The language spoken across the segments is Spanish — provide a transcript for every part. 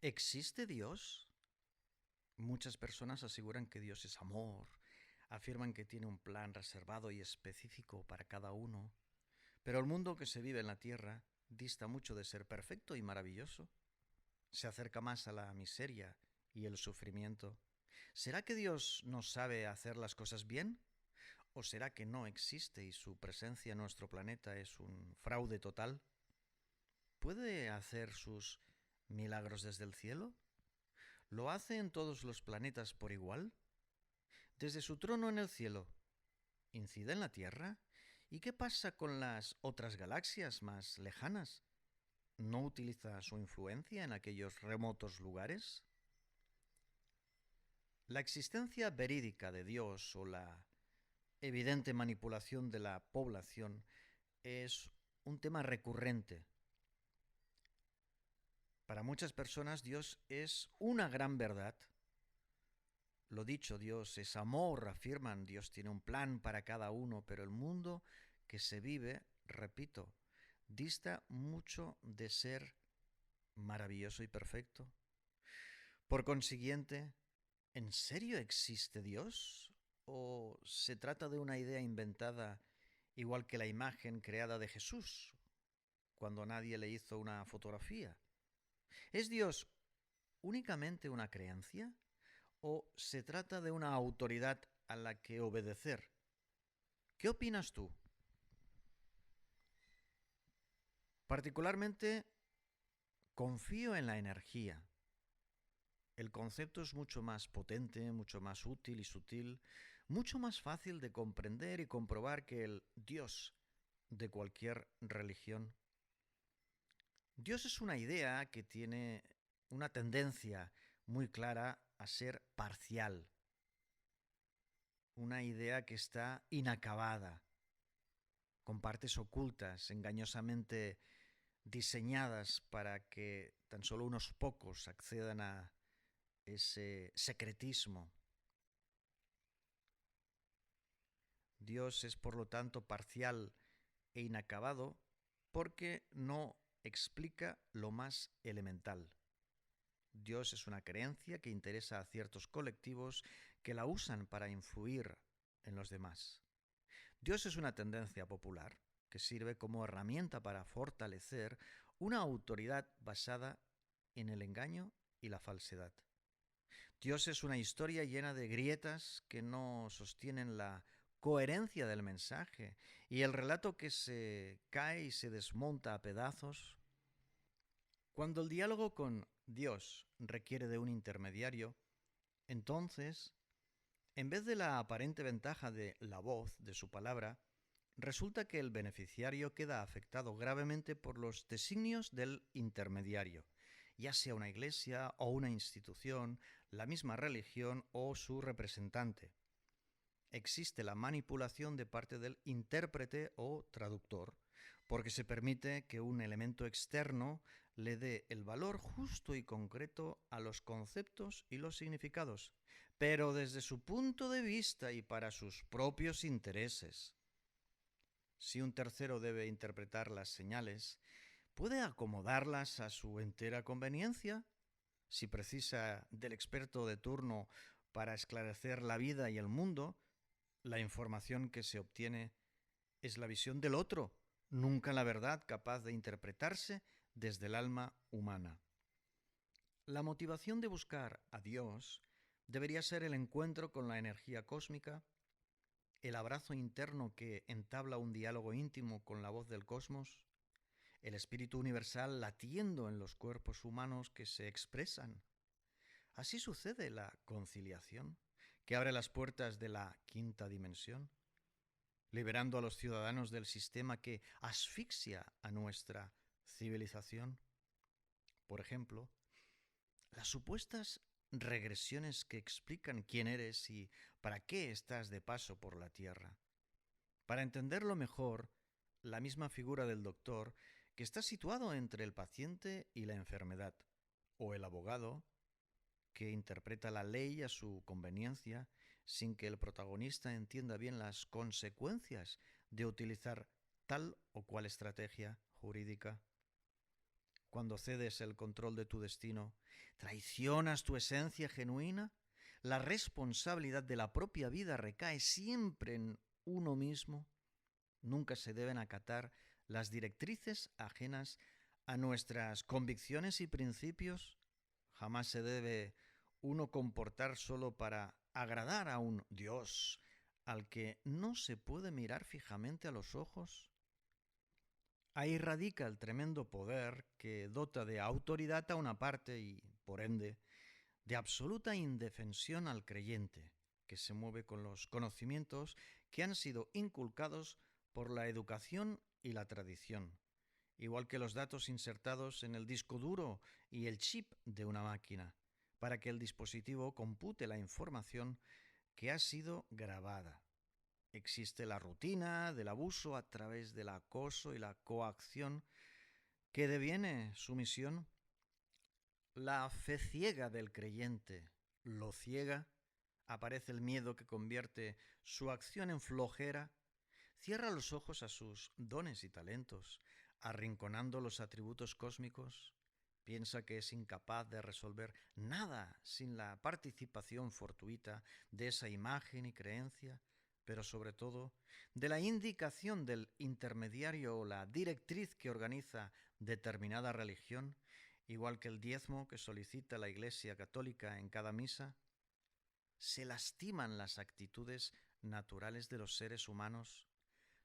¿Existe Dios? Muchas personas aseguran que Dios es amor, afirman que tiene un plan reservado y específico para cada uno, pero el mundo que se vive en la Tierra dista mucho de ser perfecto y maravilloso. Se acerca más a la miseria y el sufrimiento. ¿Será que Dios no sabe hacer las cosas bien? ¿O será que no existe y su presencia en nuestro planeta es un fraude total? ¿Puede hacer sus milagros desde el cielo? ¿Lo hace en todos los planetas por igual? Desde su trono en el cielo, ¿incide en la Tierra? ¿Y qué pasa con las otras galaxias más lejanas? ¿No utiliza su influencia en aquellos remotos lugares? La existencia verídica de Dios o la evidente manipulación de la población es un tema recurrente. Para muchas personas Dios es una gran verdad. Lo dicho, Dios es amor, afirman, Dios tiene un plan para cada uno, pero el mundo que se vive, repito, dista mucho de ser maravilloso y perfecto. Por consiguiente, ¿en serio existe Dios? ¿O se trata de una idea inventada igual que la imagen creada de Jesús, cuando nadie le hizo una fotografía? ¿Es Dios únicamente una creencia? ¿O se trata de una autoridad a la que obedecer? ¿Qué opinas tú? Particularmente confío en la energía. El concepto es mucho más potente, mucho más útil y sutil, mucho más fácil de comprender y comprobar que el Dios de cualquier religión. Dios es una idea que tiene una tendencia muy clara a ser parcial, una idea que está inacabada, con partes ocultas, engañosamente diseñadas para que tan solo unos pocos accedan a ese secretismo. Dios es por lo tanto parcial e inacabado porque no explica lo más elemental. Dios es una creencia que interesa a ciertos colectivos que la usan para influir en los demás. Dios es una tendencia popular que sirve como herramienta para fortalecer una autoridad basada en el engaño y la falsedad. Dios es una historia llena de grietas que no sostienen la coherencia del mensaje y el relato que se cae y se desmonta a pedazos. Cuando el diálogo con Dios requiere de un intermediario, entonces, en vez de la aparente ventaja de la voz de su palabra, resulta que el beneficiario queda afectado gravemente por los designios del intermediario, ya sea una iglesia o una institución, la misma religión o su representante. Existe la manipulación de parte del intérprete o traductor, porque se permite que un elemento externo le dé el valor justo y concreto a los conceptos y los significados, pero desde su punto de vista y para sus propios intereses. Si un tercero debe interpretar las señales, ¿puede acomodarlas a su entera conveniencia? Si precisa del experto de turno para esclarecer la vida y el mundo, la información que se obtiene es la visión del otro, nunca la verdad capaz de interpretarse desde el alma humana. La motivación de buscar a Dios debería ser el encuentro con la energía cósmica, el abrazo interno que entabla un diálogo íntimo con la voz del cosmos, el espíritu universal latiendo en los cuerpos humanos que se expresan. Así sucede la conciliación, que abre las puertas de la quinta dimensión, liberando a los ciudadanos del sistema que asfixia a nuestra civilización. Por ejemplo, las supuestas regresiones que explican quién eres y para qué estás de paso por la Tierra. Para entenderlo mejor, la misma figura del doctor que está situado entre el paciente y la enfermedad, o el abogado que interpreta la ley a su conveniencia sin que el protagonista entienda bien las consecuencias de utilizar tal o cual estrategia jurídica. cuando cedes el control de tu destino, traicionas tu esencia genuina. La responsabilidad de la propia vida recae siempre en uno mismo. Nunca se deben acatar las directrices ajenas a nuestras convicciones y principios. Jamás se debe uno comportar solo para agradar a un Dios al que no se puede mirar fijamente a los ojos. Ahí radica el tremendo poder que dota de autoridad a una parte y, por ende, de absoluta indefensión al creyente, que se mueve con los conocimientos que han sido inculcados por la educación y la tradición, igual que los datos insertados en el disco duro y el chip de una máquina, para que el dispositivo compute la información que ha sido grabada. Existe la rutina del abuso a través del acoso y la coacción que deviene su misión. La fe ciega del creyente lo ciega, aparece el miedo que convierte su acción en flojera, cierra los ojos a sus dones y talentos, arrinconando los atributos cósmicos, piensa que es incapaz de resolver nada sin la participación fortuita de esa imagen y creencia, pero sobre todo de la indicación del intermediario o la directriz que organiza determinada religión, igual que el diezmo que solicita la Iglesia Católica en cada misa. Se lastiman las actitudes naturales de los seres humanos.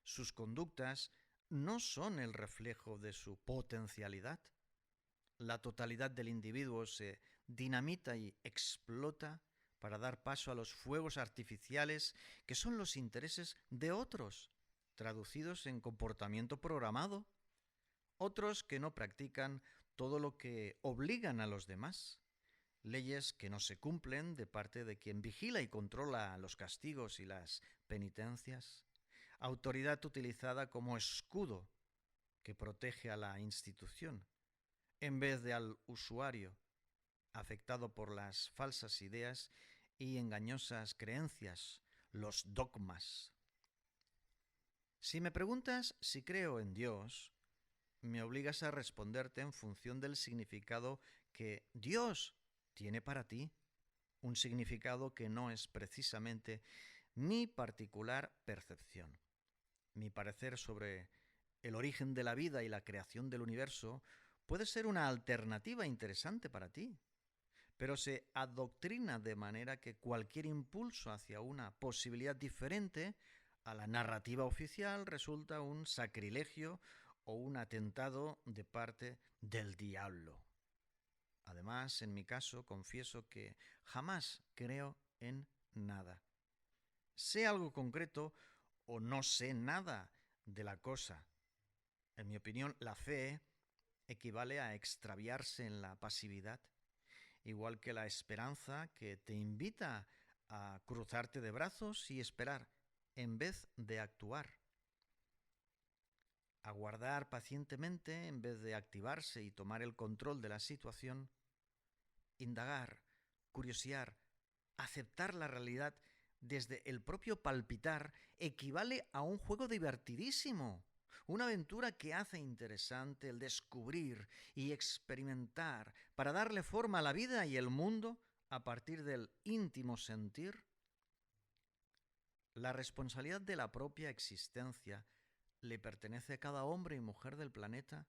Sus conductas no son el reflejo de su potencialidad. La totalidad del individuo se dinamita y explota para dar paso a los fuegos artificiales que son los intereses de otros, traducidos en comportamiento programado. Otros que no practican todo lo que obligan a los demás. Leyes que no se cumplen de parte de quien vigila y controla los castigos y las penitencias. Autoridad utilizada como escudo que protege a la institución, en vez de al usuario, afectado por las falsas ideas y engañosas creencias, los dogmas. Si me preguntas si creo en Dios, me obligas a responderte en función del significado que Dios tiene para ti, un significado que no es precisamente mi particular percepción. Mi parecer sobre el origen de la vida y la creación del universo puede ser una alternativa interesante para ti, pero se adoctrina de manera que cualquier impulso hacia una posibilidad diferente a la narrativa oficial resulta un sacrilegio o un atentado de parte del diablo. Además, en mi caso, confieso que jamás creo en nada. Sé algo concreto o no sé nada de la cosa. En mi opinión, la fe equivale a extraviarse en la pasividad, igual que la esperanza que te invita a cruzarte de brazos y esperar en vez de actuar. Aguardar pacientemente en vez de activarse y tomar el control de la situación. Indagar, curiosear, aceptar la realidad desde el propio palpitar equivale a un juego divertidísimo, una aventura que hace interesante el descubrir y experimentar para darle forma a la vida y el mundo a partir del íntimo sentir. La responsabilidad de la propia existencia le pertenece a cada hombre y mujer del planeta.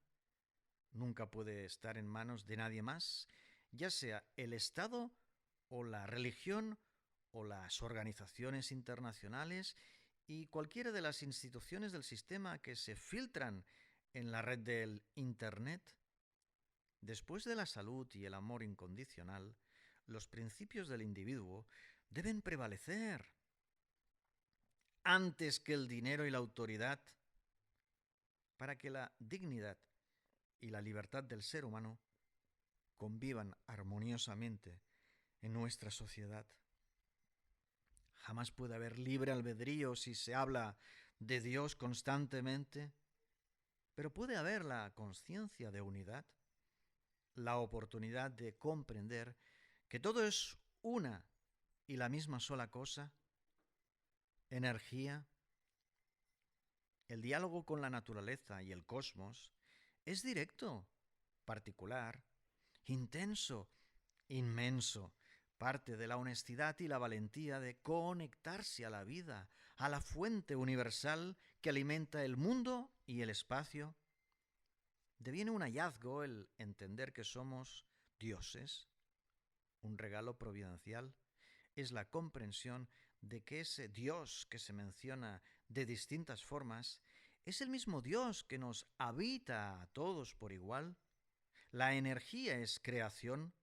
Nunca puede estar en manos de nadie más, ya sea el Estado o la religión o las organizaciones internacionales y cualquiera de las instituciones del sistema que se filtran en la red del Internet. Después de la salud y el amor incondicional, los principios del individuo deben prevalecer antes que el dinero y la autoridad, para que la dignidad y la libertad del ser humano convivan armoniosamente en nuestra sociedad. Jamás puede haber libre albedrío si se habla de Dios constantemente, pero puede haber la conciencia de unidad, la oportunidad de comprender que todo es una y la misma sola cosa, energía. El diálogo con la naturaleza y el cosmos es directo, particular, intenso, inmenso, parte de la honestidad y la valentía de conectarse a la vida, a la fuente universal que alimenta el mundo y el espacio. Deviene un hallazgo el entender que somos dioses, un regalo providencial. Es la comprensión de que ese Dios que se menciona de distintas formas es el mismo Dios que nos habita a todos por igual. La energía es creación.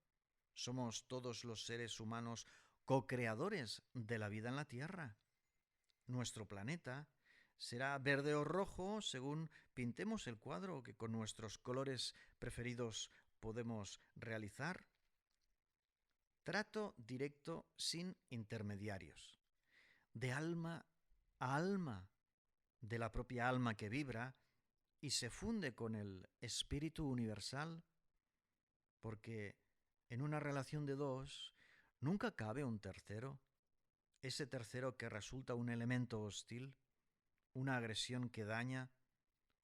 Somos todos los seres humanos co-creadores de la vida en la Tierra. Nuestro planeta será verde o rojo según pintemos el cuadro que con nuestros colores preferidos podemos realizar. Trato directo sin intermediarios, de alma a alma, de la propia alma que vibra y se funde con el espíritu universal, porque en una relación de dos nunca cabe un tercero, ese tercero que resulta un elemento hostil, una agresión que daña,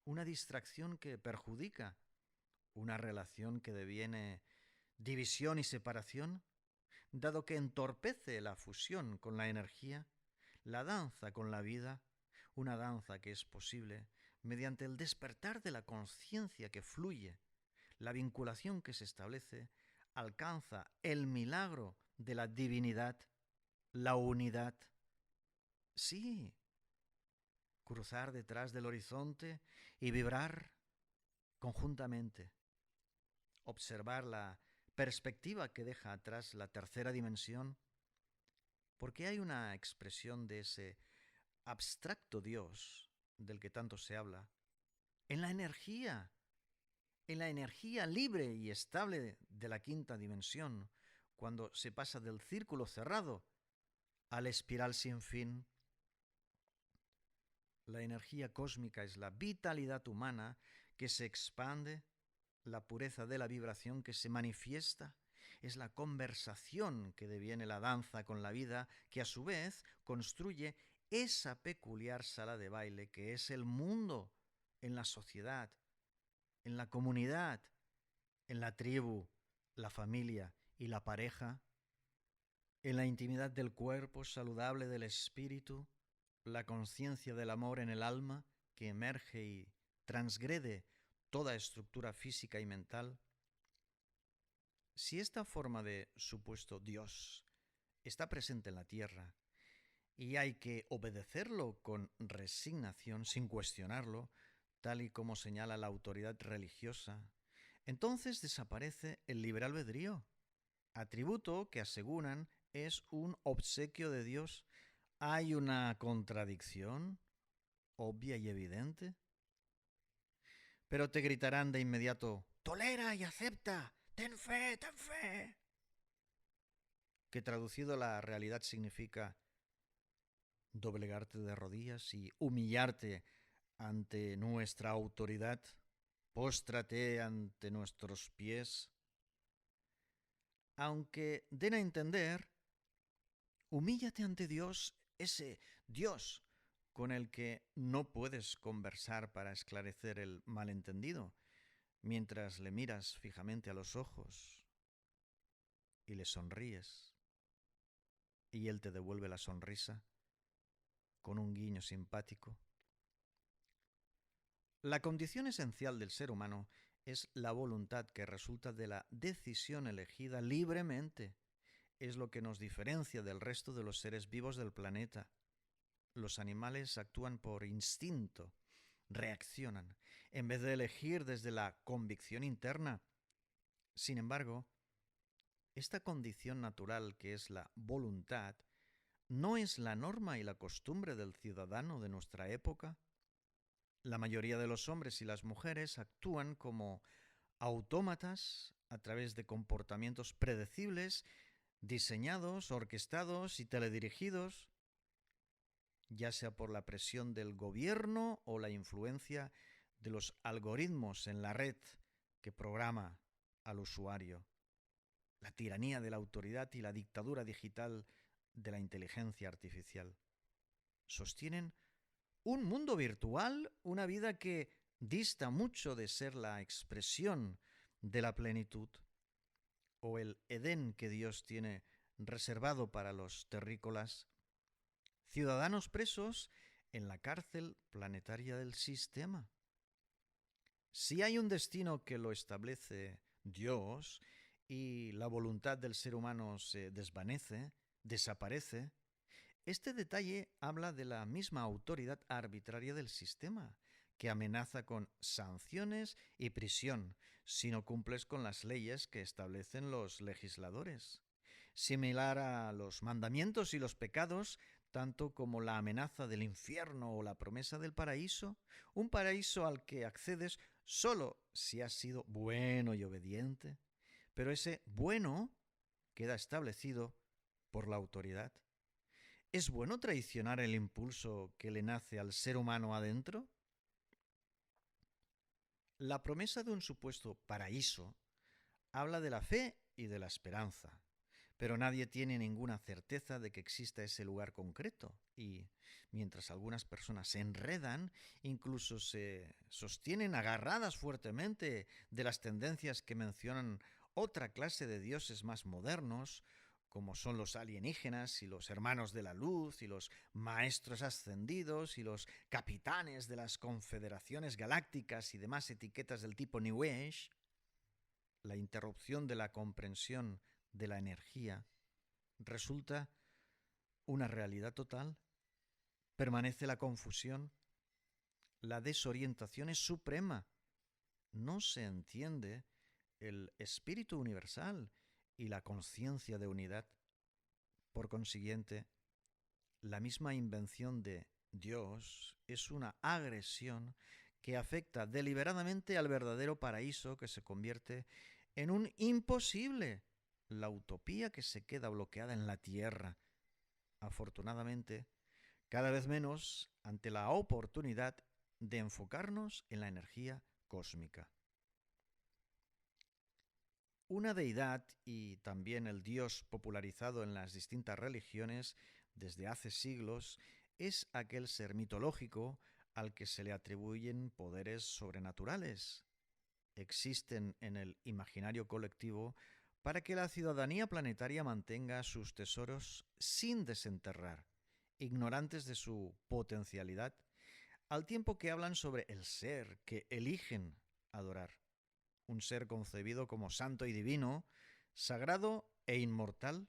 una distracción que perjudica, una relación que deviene división y separación, dado que entorpece la fusión con la energía, la danza con la vida, una danza que es posible mediante el despertar de la conciencia que fluye, la vinculación que se establece, alcanza el milagro de la divinidad, la unidad. Sí, cruzar detrás del horizonte y vibrar conjuntamente, observar la perspectiva que deja atrás la tercera dimensión, porque hay una expresión de ese abstracto Dios del que tanto se habla, en la energía libre y estable de la quinta dimensión, cuando se pasa del círculo cerrado a la espiral sin fin. La energía cósmica es la vitalidad humana que se expande, la pureza de la vibración que se manifiesta, es la conversación que deviene la danza con la vida, que a su vez construye esa peculiar sala de baile que es el mundo en la sociedad, en la comunidad, en la tribu, la familia y la pareja, en la intimidad del cuerpo saludable del espíritu, la conciencia del amor en el alma que emerge y transgrede toda estructura física y mental. Si esta forma de supuesto Dios está presente en la tierra y hay que obedecerlo con resignación, sin cuestionarlo, tal y como señala la autoridad religiosa, entonces desaparece el libre albedrío, atributo que aseguran es un obsequio de Dios. ¿Hay una contradicción obvia y evidente? Pero te gritarán de inmediato: tolera y acepta, ten fe, ten fe. Que traducido a la realidad significa doblegarte de rodillas y humillarte ante nuestra autoridad, póstrate ante nuestros pies. Aunque den a entender, humíllate ante Dios, ese Dios con el que no puedes conversar para esclarecer el malentendido, mientras le miras fijamente a los ojos y le sonríes, y él te devuelve la sonrisa con un guiño simpático. La condición esencial del ser humano es la voluntad que resulta de la decisión elegida libremente. Es lo que nos diferencia del resto de los seres vivos del planeta. Los animales actúan por instinto, reaccionan, en vez de elegir desde la convicción interna. Sin embargo, esta condición natural que es la voluntad no es la norma y la costumbre del ciudadano de nuestra época. La mayoría de los hombres y las mujeres actúan como autómatas a través de comportamientos predecibles, diseñados, orquestados y teledirigidos, ya sea por la presión del gobierno o la influencia de los algoritmos en la red que programa al usuario. La tiranía de la autoridad y la dictadura digital de la inteligencia artificial sostienen un mundo virtual, una vida que dista mucho de ser la expresión de la plenitud, o el Edén que Dios tiene reservado para los terrícolas, ciudadanos presos en la cárcel planetaria del sistema. Si hay un destino que lo establece Dios y la voluntad del ser humano se desvanece, desaparece, este detalle habla de la misma autoridad arbitraria del sistema, que amenaza con sanciones y prisión si no cumples con las leyes que establecen los legisladores. Similar a los mandamientos y los pecados, tanto como la amenaza del infierno o la promesa del paraíso, un paraíso al que accedes solo si has sido bueno y obediente, pero ese bueno queda establecido por la autoridad. ¿Es bueno traicionar el impulso que le nace al ser humano adentro? La promesa de un supuesto paraíso habla de la fe y de la esperanza, pero nadie tiene ninguna certeza de que exista ese lugar concreto y, mientras algunas personas se enredan, incluso se sostienen agarradas fuertemente de las tendencias que mencionan otra clase de dioses más modernos, como son los alienígenas y los hermanos de la luz y los maestros ascendidos y los capitanes de las confederaciones galácticas y demás etiquetas del tipo New Age, la interrupción de la comprensión de la energía resulta una realidad total, permanece la confusión, la desorientación es suprema, no se entiende el espíritu universal y la conciencia de unidad. Por consiguiente, la misma invención de Dios es una agresión que afecta deliberadamente al verdadero paraíso que se convierte en un imposible, la utopía que se queda bloqueada en la tierra. Afortunadamente, cada vez menos ante la oportunidad de enfocarnos en la energía cósmica. Una deidad y también el Dios popularizado en las distintas religiones desde hace siglos es aquel ser mitológico al que se le atribuyen poderes sobrenaturales. Existen en el imaginario colectivo para que la ciudadanía planetaria mantenga sus tesoros sin desenterrar, ignorantes de su potencialidad, al tiempo que hablan sobre el ser que eligen adorar, un ser concebido como santo y divino, sagrado e inmortal,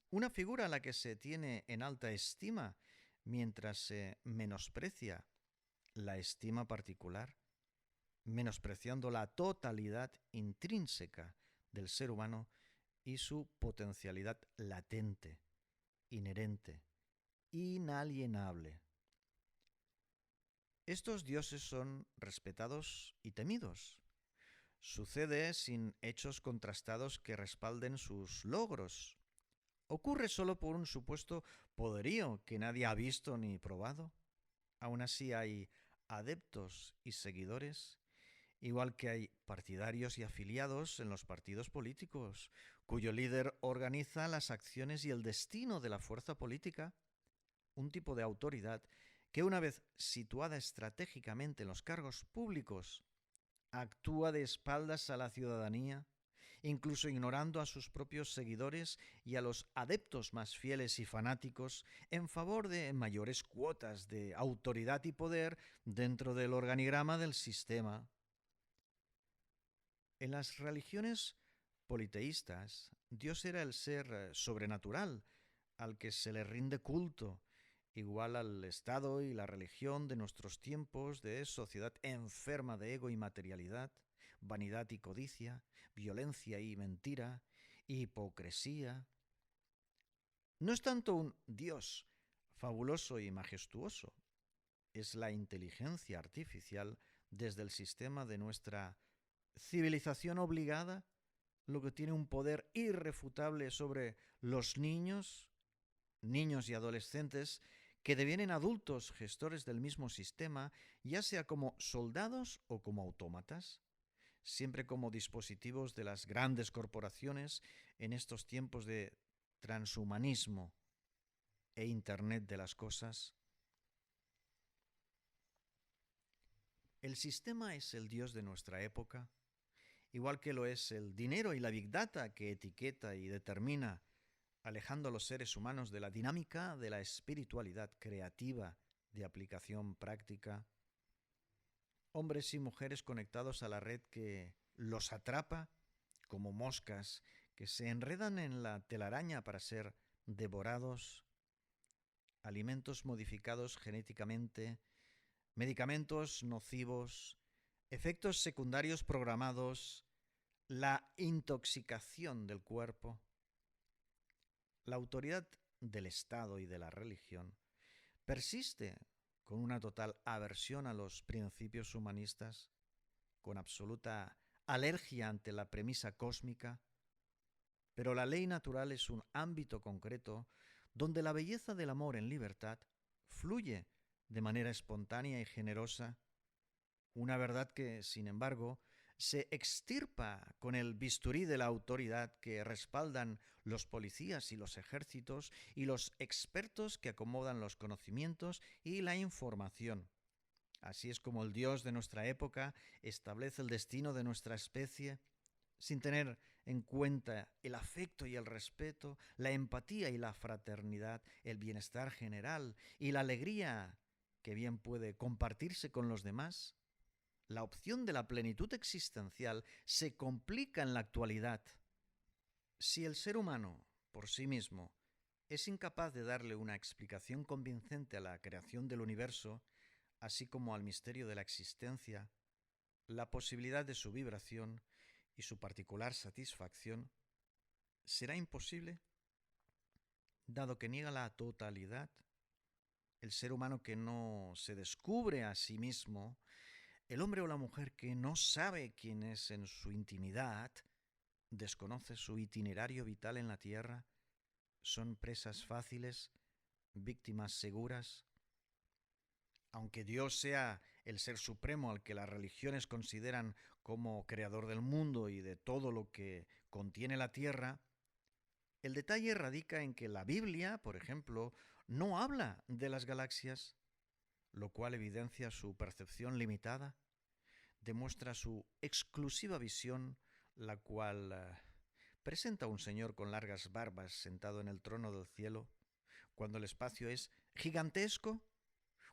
una figura a la que se tiene en alta estima mientras se menosprecia la estima particular, menospreciando la totalidad intrínseca del ser humano y su potencialidad latente, inherente, inalienable. Estos dioses son respetados y temidos. Sucede sin hechos contrastados que respalden sus logros. Ocurre solo por un supuesto poderío que nadie ha visto ni probado. Aún así hay adeptos y seguidores, igual que hay partidarios y afiliados en los partidos políticos, cuyo líder organiza las acciones y el destino de la fuerza política, un tipo de autoridad que, una vez situada estratégicamente en los cargos públicos, actúa de espaldas a la ciudadanía, incluso ignorando a sus propios seguidores y a los adeptos más fieles y fanáticos en favor de mayores cuotas de autoridad y poder dentro del organigrama del sistema. En las religiones politeístas, Dios era el ser sobrenatural al que se le rinde culto, igual al Estado y la religión de nuestros tiempos de sociedad enferma de ego y materialidad, vanidad y codicia, violencia y mentira, hipocresía. No es tanto un Dios fabuloso y majestuoso, es la inteligencia artificial desde el sistema de nuestra civilización obligada lo que tiene un poder irrefutable sobre los niños y adolescentes que devienen adultos gestores del mismo sistema, ya sea como soldados o como autómatas, siempre como dispositivos de las grandes corporaciones en estos tiempos de transhumanismo e Internet de las cosas. El sistema es el Dios de nuestra época, igual que lo es el dinero y la Big Data que etiqueta y determina, alejando a los seres humanos de la dinámica de la espiritualidad creativa de aplicación práctica. Hombres y mujeres conectados a la red que los atrapa como moscas que se enredan en la telaraña para ser devorados, alimentos modificados genéticamente, medicamentos nocivos, efectos secundarios programados, la intoxicación del cuerpo. La autoridad del Estado y de la religión persiste con una total aversión a los principios humanistas, con absoluta alergia ante la premisa cósmica, pero la ley natural es un ámbito concreto donde la belleza del amor en libertad fluye de manera espontánea y generosa, una verdad que, sin embargo, se extirpa con el bisturí de la autoridad que respaldan los policías y los ejércitos y los expertos que acomodan los conocimientos y la información. Así es como el Dios de nuestra época establece el destino de nuestra especie sin tener en cuenta el afecto y el respeto, la empatía y la fraternidad, el bienestar general y la alegría que bien puede compartirse con los demás. La opción de la plenitud existencial se complica en la actualidad. Si el ser humano, por sí mismo, es incapaz de darle una explicación convincente a la creación del universo, así como al misterio de la existencia, la posibilidad de su vibración y su particular satisfacción, será imposible, dado que niega la totalidad. El ser humano que no se descubre a sí mismo, el hombre o la mujer que no sabe quién es en su intimidad, desconoce su itinerario vital en la tierra, son presas fáciles, víctimas seguras. Aunque Dios sea el ser supremo al que las religiones consideran como creador del mundo y de todo lo que contiene la tierra, el detalle radica en que la Biblia, por ejemplo, no habla de las galaxias, lo cual evidencia su percepción limitada, demuestra su exclusiva visión, la cual presenta un señor con largas barbas sentado en el trono del cielo, cuando el espacio es gigantesco,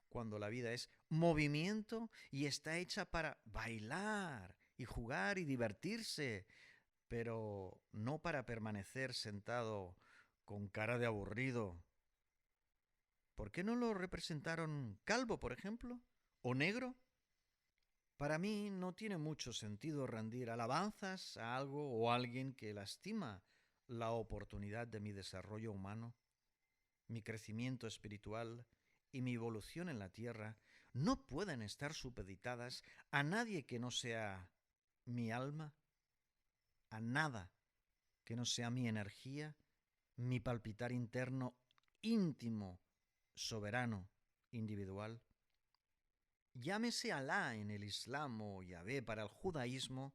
cuando la vida es movimiento y está hecha para bailar y jugar y divertirse, pero no para permanecer sentado con cara de aburrido. ¿Por qué no lo representaron calvo, por ejemplo? ¿O negro? Para mí no tiene mucho sentido rendir alabanzas a algo o a alguien que lastima la oportunidad de mi desarrollo humano, mi crecimiento espiritual y mi evolución en la tierra. No pueden estar supeditadas a nadie que no sea mi alma, a nada que no sea mi energía, mi palpitar interno, íntimo, soberano, individual. Llámese Alá en el Islam o Yahvé para el judaísmo,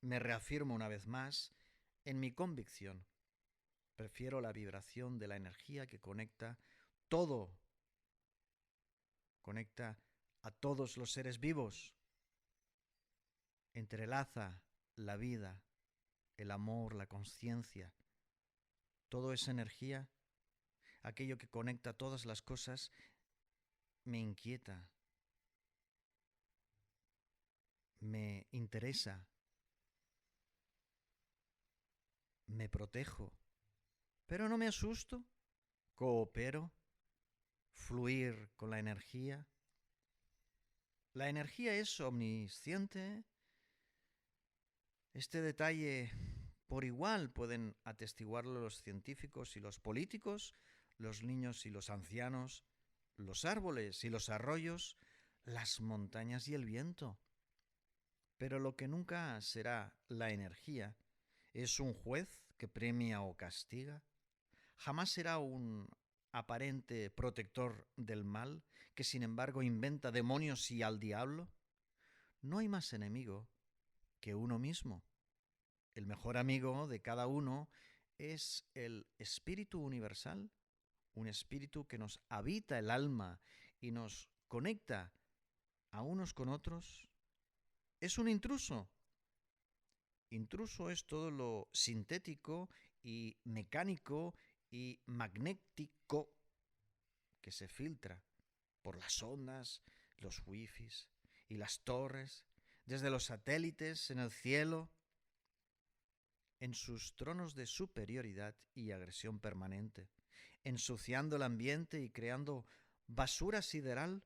me reafirmo una vez más en mi convicción. Prefiero la vibración de la energía que conecta todo, conecta a todos los seres vivos, entrelaza la vida, el amor, la conciencia. Todo es energía, aquello que conecta todas las cosas, me inquieta, me interesa, me protejo, pero no me asusto, coopero, fluir con la energía. La energía es omnisciente. Este detalle por igual pueden atestiguarlo los científicos y los políticos, los niños y los ancianos, los árboles y los arroyos, las montañas y el viento. Pero lo que nunca será la energía es un juez que premia o castiga. Jamás será un aparente protector del mal que sin embargo inventa demonios y al diablo. No hay más enemigo que uno mismo. El mejor amigo de cada uno es el espíritu universal, un espíritu que nos habita el alma y nos conecta a unos con otros. Es un intruso Intruso es todo lo sintético y mecánico y magnético que se filtra por las ondas, los wifis y las torres, desde los satélites en el cielo, en sus tronos de superioridad y agresión permanente, ensuciando el ambiente y creando basura sideral.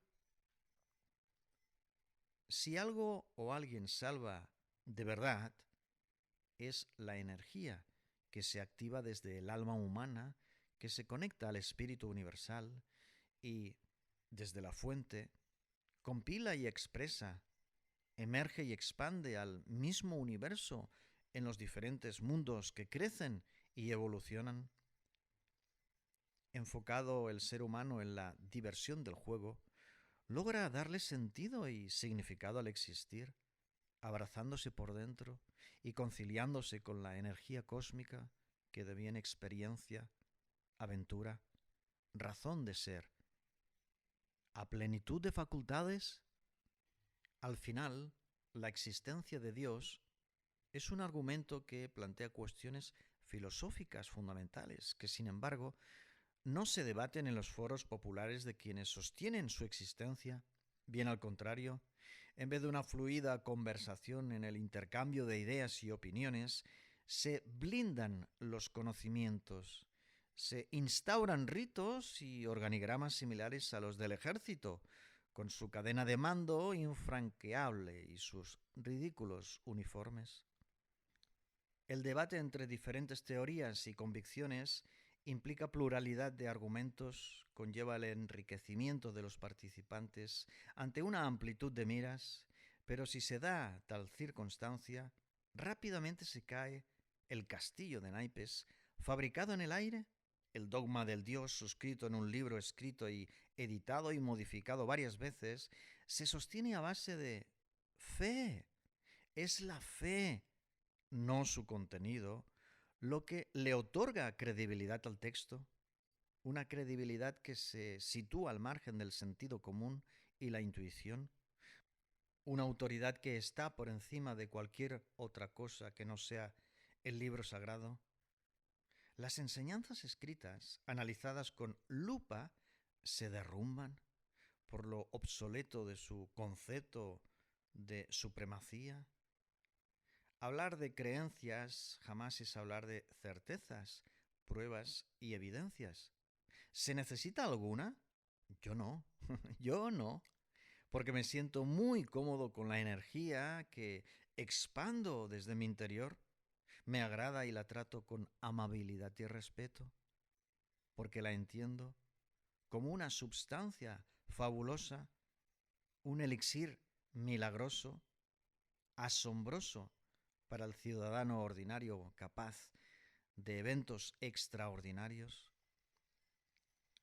Si algo o alguien salva de verdad, es la energía que se activa desde el alma humana, que se conecta al espíritu universal y, desde la fuente, compila y expresa, emerge y expande al mismo universo en los diferentes mundos que crecen y evolucionan. Enfocado el ser humano en la diversión del juego, logra darle sentido y significado al existir, abrazándose por dentro y conciliándose con la energía cósmica que deviene experiencia, aventura, razón de ser. A plenitud de facultades, al final, la existencia de Dios es un argumento que plantea cuestiones filosóficas fundamentales que, sin embargo, no se debaten en los foros populares de quienes sostienen su existencia. Bien al contrario, en vez de una fluida conversación en el intercambio de ideas y opiniones, se blindan los conocimientos, se instauran ritos y organigramas similares a los del ejército, con su cadena de mando infranqueable y sus ridículos uniformes. El debate entre diferentes teorías y convicciones implica pluralidad de argumentos, conlleva el enriquecimiento de los participantes ante una amplitud de miras, pero si se da tal circunstancia, rápidamente se cae el castillo de naipes fabricado en el aire, el dogma del Dios suscrito en un libro escrito y editado y modificado varias veces, se sostiene a base de fe. Es la fe, no su contenido, lo que le otorga credibilidad al texto, una credibilidad que se sitúa al margen del sentido común y la intuición, una autoridad que está por encima de cualquier otra cosa que no sea el libro sagrado. Las enseñanzas escritas, analizadas con lupa, se derrumban por lo obsoleto de su concepto de supremacía. Hablar de creencias jamás es hablar de certezas, pruebas y evidencias. ¿Se necesita alguna? Yo no, yo no, porque me siento muy cómodo con la energía que expando desde mi interior. Me agrada y la trato con amabilidad y respeto, porque la entiendo como una substancia fabulosa, un elixir milagroso, asombroso para el ciudadano ordinario capaz de eventos extraordinarios.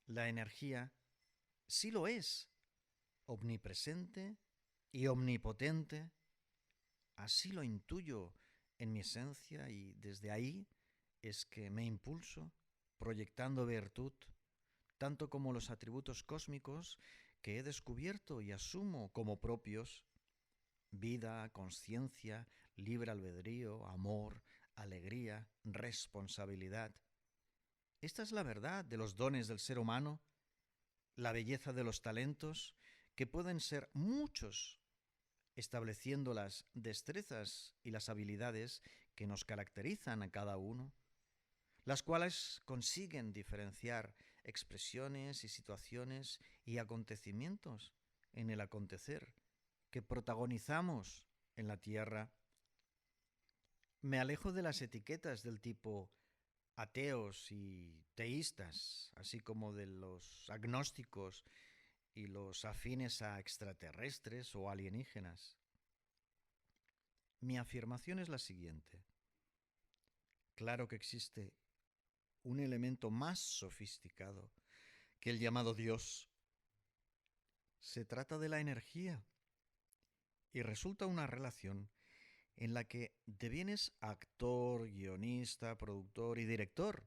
La energía sí lo es, omnipresente y omnipotente. Así lo intuyo en mi esencia y desde ahí es que me impulso proyectando virtud, tanto como los atributos cósmicos que he descubierto y asumo como propios: vida, conciencia, libre albedrío, amor, alegría, responsabilidad. Esta es la verdad de los dones del ser humano, la belleza de los talentos, que pueden ser muchos, estableciendo las destrezas y las habilidades que nos caracterizan a cada uno, las cuales consiguen diferenciar expresiones y situaciones y acontecimientos en el acontecer que protagonizamos en la tierra. Me alejo de las etiquetas del tipo ateos y teístas, así como de los agnósticos y los afines a extraterrestres o alienígenas. Mi afirmación es la siguiente. Claro que existe un elemento más sofisticado que el llamado Dios. Se trata de la energía y resulta una relación en la que devienes actor, guionista, productor y director,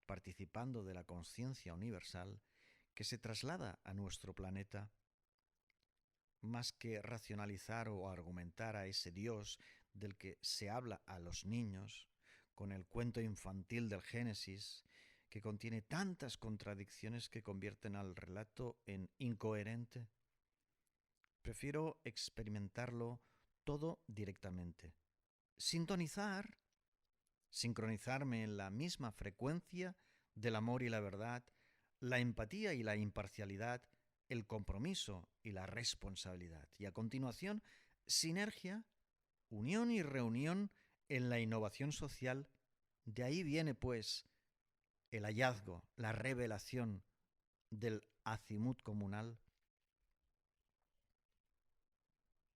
participando de la conciencia universal que se traslada a nuestro planeta. Más que racionalizar o argumentar a ese Dios del que se habla a los niños, con el cuento infantil del Génesis, que contiene tantas contradicciones que convierten al relato en incoherente. Prefiero experimentarlo todo directamente. Sintonizar, sincronizarme en la misma frecuencia del amor y la verdad, la empatía y la imparcialidad, el compromiso y la responsabilidad. Y a continuación, sinergia, unión y reunión en la innovación social. De ahí viene, pues, el hallazgo, la revelación del azimut comunal.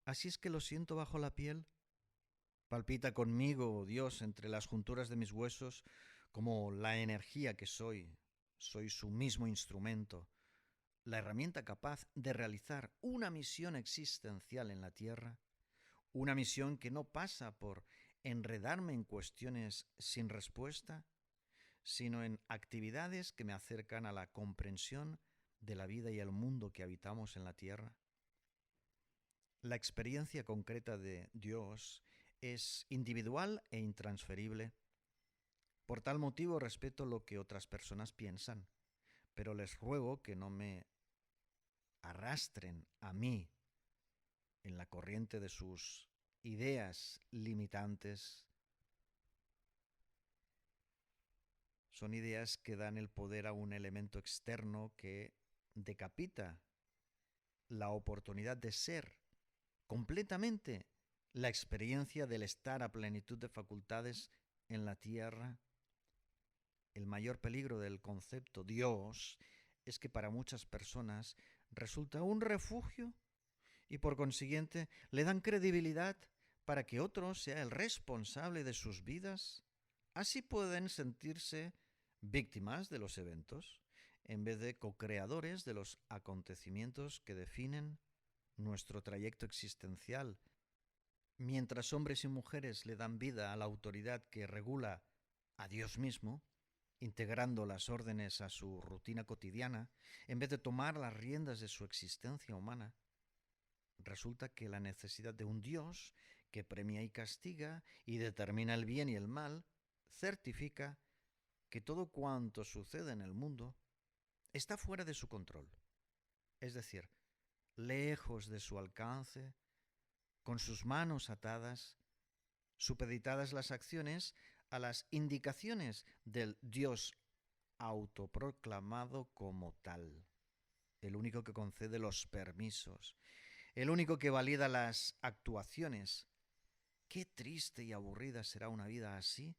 Así es que lo siento bajo la piel. Palpita conmigo, oh Dios, entre las junturas de mis huesos, como la energía que soy. Soy su mismo instrumento, la herramienta capaz de realizar una misión existencial en la tierra, una misión que no pasa por enredarme en cuestiones sin respuesta, sino en actividades que me acercan a la comprensión de la vida y el mundo que habitamos en la tierra. La experiencia concreta de Dios es individual e intransferible. Por tal motivo respeto lo que otras personas piensan, pero les ruego que no me arrastren a mí en la corriente de sus ideas limitantes. Son ideas que dan el poder a un elemento externo que decapita la oportunidad de ser completamente la experiencia del estar a plenitud de facultades en la tierra. El mayor peligro del concepto Dios es que para muchas personas resulta un refugio y por consiguiente le dan credibilidad para que otro sea el responsable de sus vidas. Así pueden sentirse víctimas de los eventos en vez de co-creadores de los acontecimientos que definen nuestro trayecto existencial. Mientras hombres y mujeres le dan vida a la autoridad que regula a Dios mismo, integrando las órdenes a su rutina cotidiana, en vez de tomar las riendas de su existencia humana, resulta que la necesidad de un Dios que premia y castiga y determina el bien y el mal, certifica que todo cuanto sucede en el mundo está fuera de su control, es decir, lejos de su alcance, con sus manos atadas, supeditadas las acciones a las indicaciones del Dios autoproclamado como tal, el único que concede los permisos, el único que valida las actuaciones. Qué triste y aburrida será una vida así,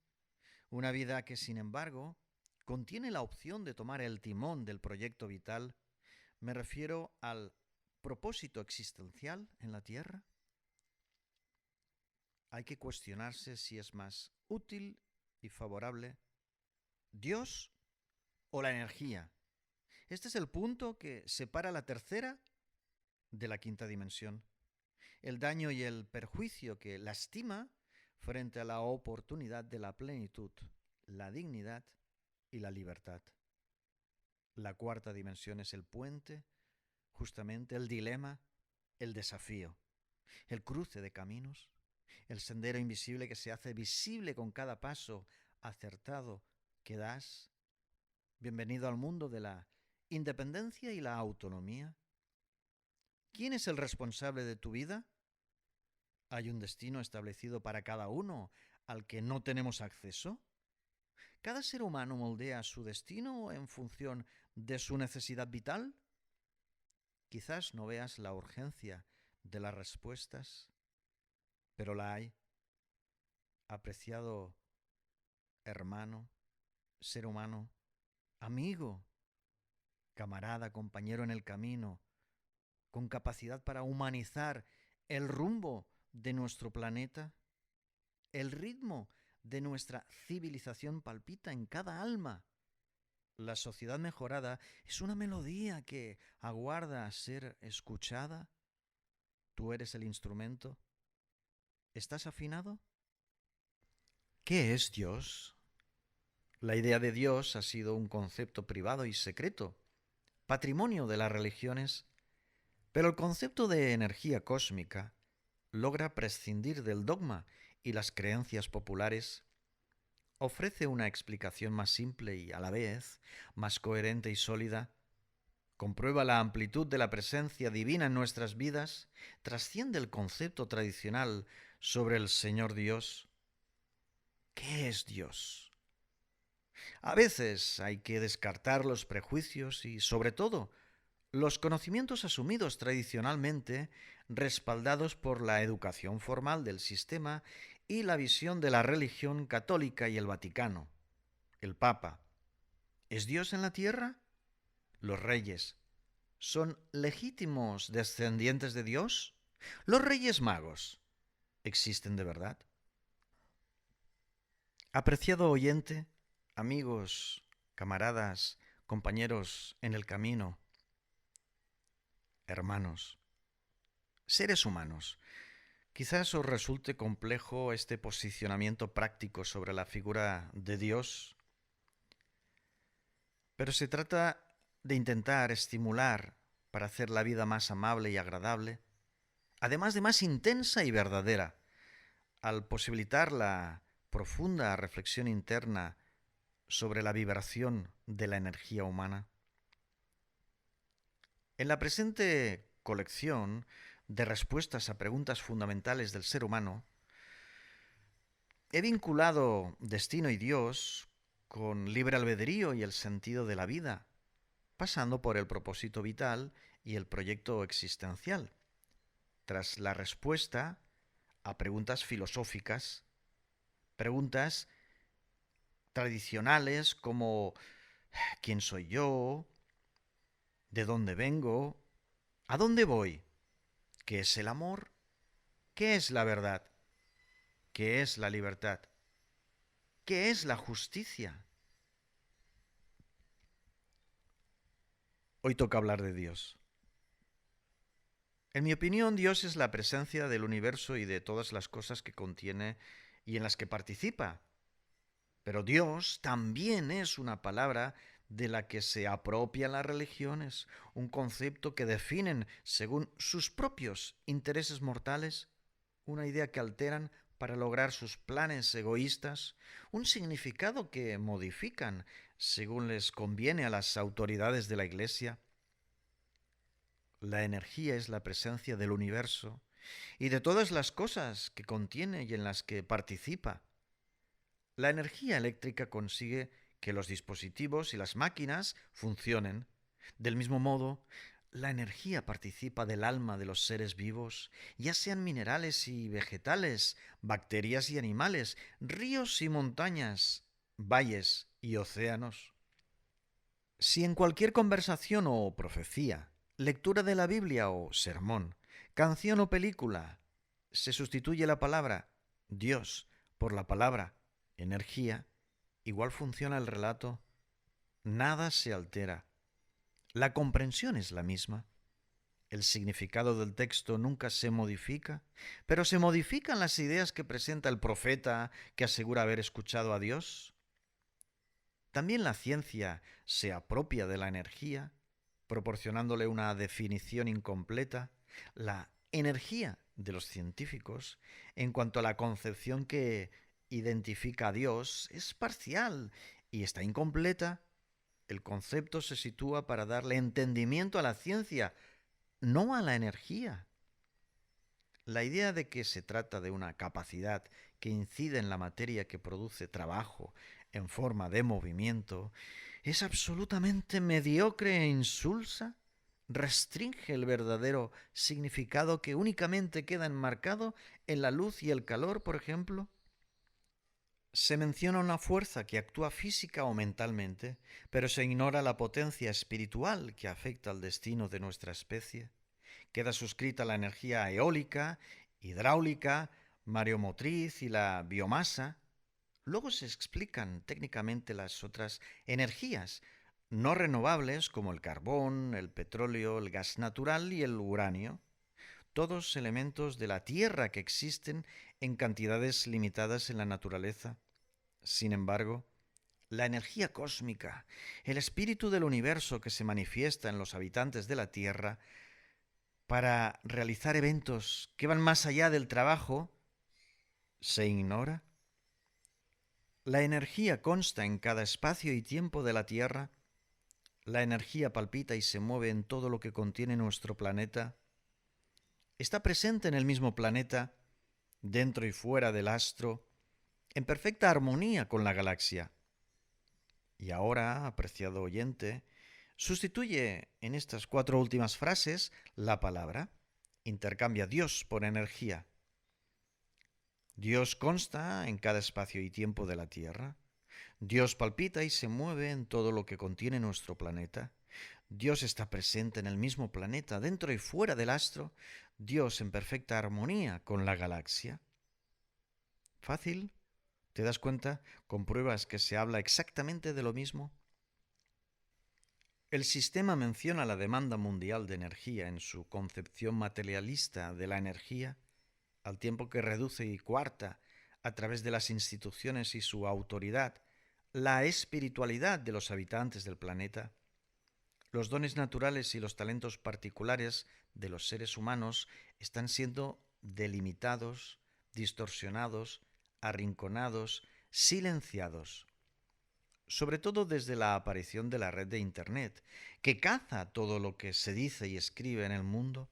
una vida que, sin embargo, contiene la opción de tomar el timón del proyecto vital. Me refiero al propósito existencial en la Tierra. Hay que cuestionarse si es más útil y favorable Dios o la energía. Este es el punto que separa la tercera de la quinta dimensión. El daño y el perjuicio que lastima frente a la oportunidad de la plenitud, la dignidad y la libertad. La cuarta dimensión es el puente, justamente el dilema, el desafío, el cruce de caminos, el sendero invisible que se hace visible con cada paso acertado que das. Bienvenido al mundo de la independencia y la autonomía. ¿Quién es el responsable de tu vida? ¿Hay un destino establecido para cada uno al que no tenemos acceso? ¿Cada ser humano moldea su destino en función de su necesidad vital? Quizás no veas la urgencia de las respuestas, pero la hay. Apreciado hermano, ser humano, amigo, camarada, compañero en el camino, con capacidad para humanizar el rumbo de nuestro planeta, el ritmo de nuestra civilización palpita en cada alma. La sociedad mejorada es una melodía que aguarda a ser escuchada. ¿Tú eres el instrumento? ¿Estás afinado? ¿Qué es Dios? La idea de Dios ha sido un concepto privado y secreto, patrimonio de las religiones, pero el concepto de energía cósmica logra prescindir del dogma y las creencias populares, ofrece una explicación más simple y a la vez más coherente y sólida, comprueba la amplitud de la presencia divina en nuestras vidas, trasciende el concepto tradicional sobre el Señor Dios. ¿Qué es Dios? A veces hay que descartar los prejuicios y, sobre todo, los conocimientos asumidos tradicionalmente, respaldados por la educación formal del sistema y la visión de la religión católica y el Vaticano. El Papa. ¿Es Dios en la tierra? Los reyes. ¿Son legítimos descendientes de Dios? Los Reyes Magos. ¿Existen de verdad? Apreciado oyente, amigos, camaradas, compañeros en el camino, hermanos, seres humanos, quizás os resulte complejo este posicionamiento práctico sobre la figura de Dios, pero se trata de intentar estimular para hacer la vida más amable y agradable, además de más intensa y verdadera, al posibilitar la profunda reflexión interna sobre la vibración de la energía humana. En la presente colección de respuestas a preguntas fundamentales del ser humano, he vinculado destino y Dios con libre albedrío y el sentido de la vida, pasando por el propósito vital y el proyecto existencial. Tras la respuesta a preguntas filosóficas, preguntas tradicionales como ¿quién soy yo? ¿De dónde vengo? ¿A dónde voy? ¿Qué es el amor? ¿Qué es la verdad? ¿Qué es la libertad? ¿Qué es la justicia? Hoy toca hablar de Dios. En mi opinión, Dios es la presencia del universo y de todas las cosas que contiene y en las que participa. Pero Dios también es una palabra de la que se apropian las religiones, un concepto que definen según sus propios intereses mortales, una idea que alteran para lograr sus planes egoístas, un significado que modifican según les conviene a las autoridades de la Iglesia. La energía es la presencia del universo y de todas las cosas que contiene y en las que participa. La energía eléctrica consigue que los dispositivos y las máquinas funcionen. Del mismo modo, la energía participa del alma de los seres vivos, ya sean minerales y vegetales, bacterias y animales, ríos y montañas, valles y océanos. Si en cualquier conversación o profecía, lectura de la Biblia o sermón, canción o película, se sustituye la palabra Dios por la palabra energía, igual funciona el relato, nada se altera. La comprensión es la misma. El significado del texto nunca se modifica, pero se modifican las ideas que presenta el profeta que asegura haber escuchado a Dios. También la ciencia se apropia de la energía, proporcionándole una definición incompleta. La energía de los científicos, en cuanto a la concepción que identifica a Dios, es parcial y está incompleta. El concepto se sitúa para darle entendimiento a la ciencia, no a la energía. La idea de que se trata de una capacidad que incide en la materia que produce trabajo en forma de movimiento es absolutamente mediocre e insulsa. Restringe el verdadero significado que únicamente queda enmarcado en la luz y el calor, por ejemplo. Se menciona una fuerza que actúa física o mentalmente, pero se ignora la potencia espiritual que afecta al destino de nuestra especie. Queda suscrita la energía eólica, hidráulica, mareomotriz y la biomasa. Luego se explican técnicamente las otras energías no renovables como el carbón, el petróleo, el gas natural y el uranio, todos elementos de la Tierra que existen en cantidades limitadas en la naturaleza. Sin embargo, la energía cósmica, el espíritu del universo que se manifiesta en los habitantes de la Tierra para realizar eventos que van más allá del trabajo, se ignora? La energía consta en cada espacio y tiempo de la Tierra. La energía palpita y se mueve en todo lo que contiene nuestro planeta. Está presente en el mismo planeta, dentro y fuera del astro, en perfecta armonía con la galaxia. Y ahora, apreciado oyente, sustituye en estas 4 últimas frases la palabra. Intercambia Dios por energía. Dios consta en cada espacio y tiempo de la Tierra. Dios palpita y se mueve en todo lo que contiene nuestro planeta. Dios está presente en el mismo planeta, dentro y fuera del astro. Dios en perfecta armonía con la galaxia. ¿Fácil? ¿Te das cuenta? ¿Compruebas que se habla exactamente de lo mismo? El sistema menciona la demanda mundial de energía en su concepción materialista de la energía, al tiempo que reduce y coarta, a través de las instituciones y su autoridad, la espiritualidad de los habitantes del planeta. Los dones naturales y los talentos particulares de los seres humanos están siendo delimitados, distorsionados, arrinconados, silenciados, sobre todo desde la aparición de la red de Internet, que caza todo lo que se dice y escribe en el mundo,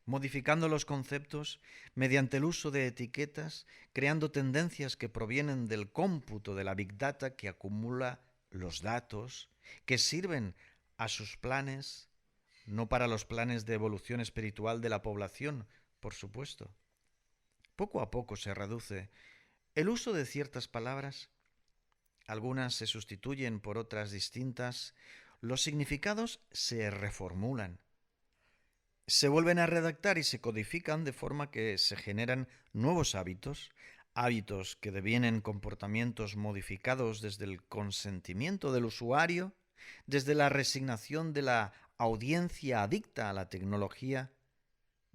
modificando los conceptos mediante el uso de etiquetas, creando tendencias que provienen del cómputo de la Big Data que acumula los datos, que sirven a sus planes, no para los planes de evolución espiritual de la población, por supuesto. Poco a poco se reduce el uso de ciertas palabras. Algunas se sustituyen por otras distintas. Los significados se reformulan. Se vuelven a redactar y se codifican de forma que se generan nuevos hábitos, hábitos que devienen comportamientos modificados desde el consentimiento del usuario, desde la resignación de la audiencia adicta a la tecnología,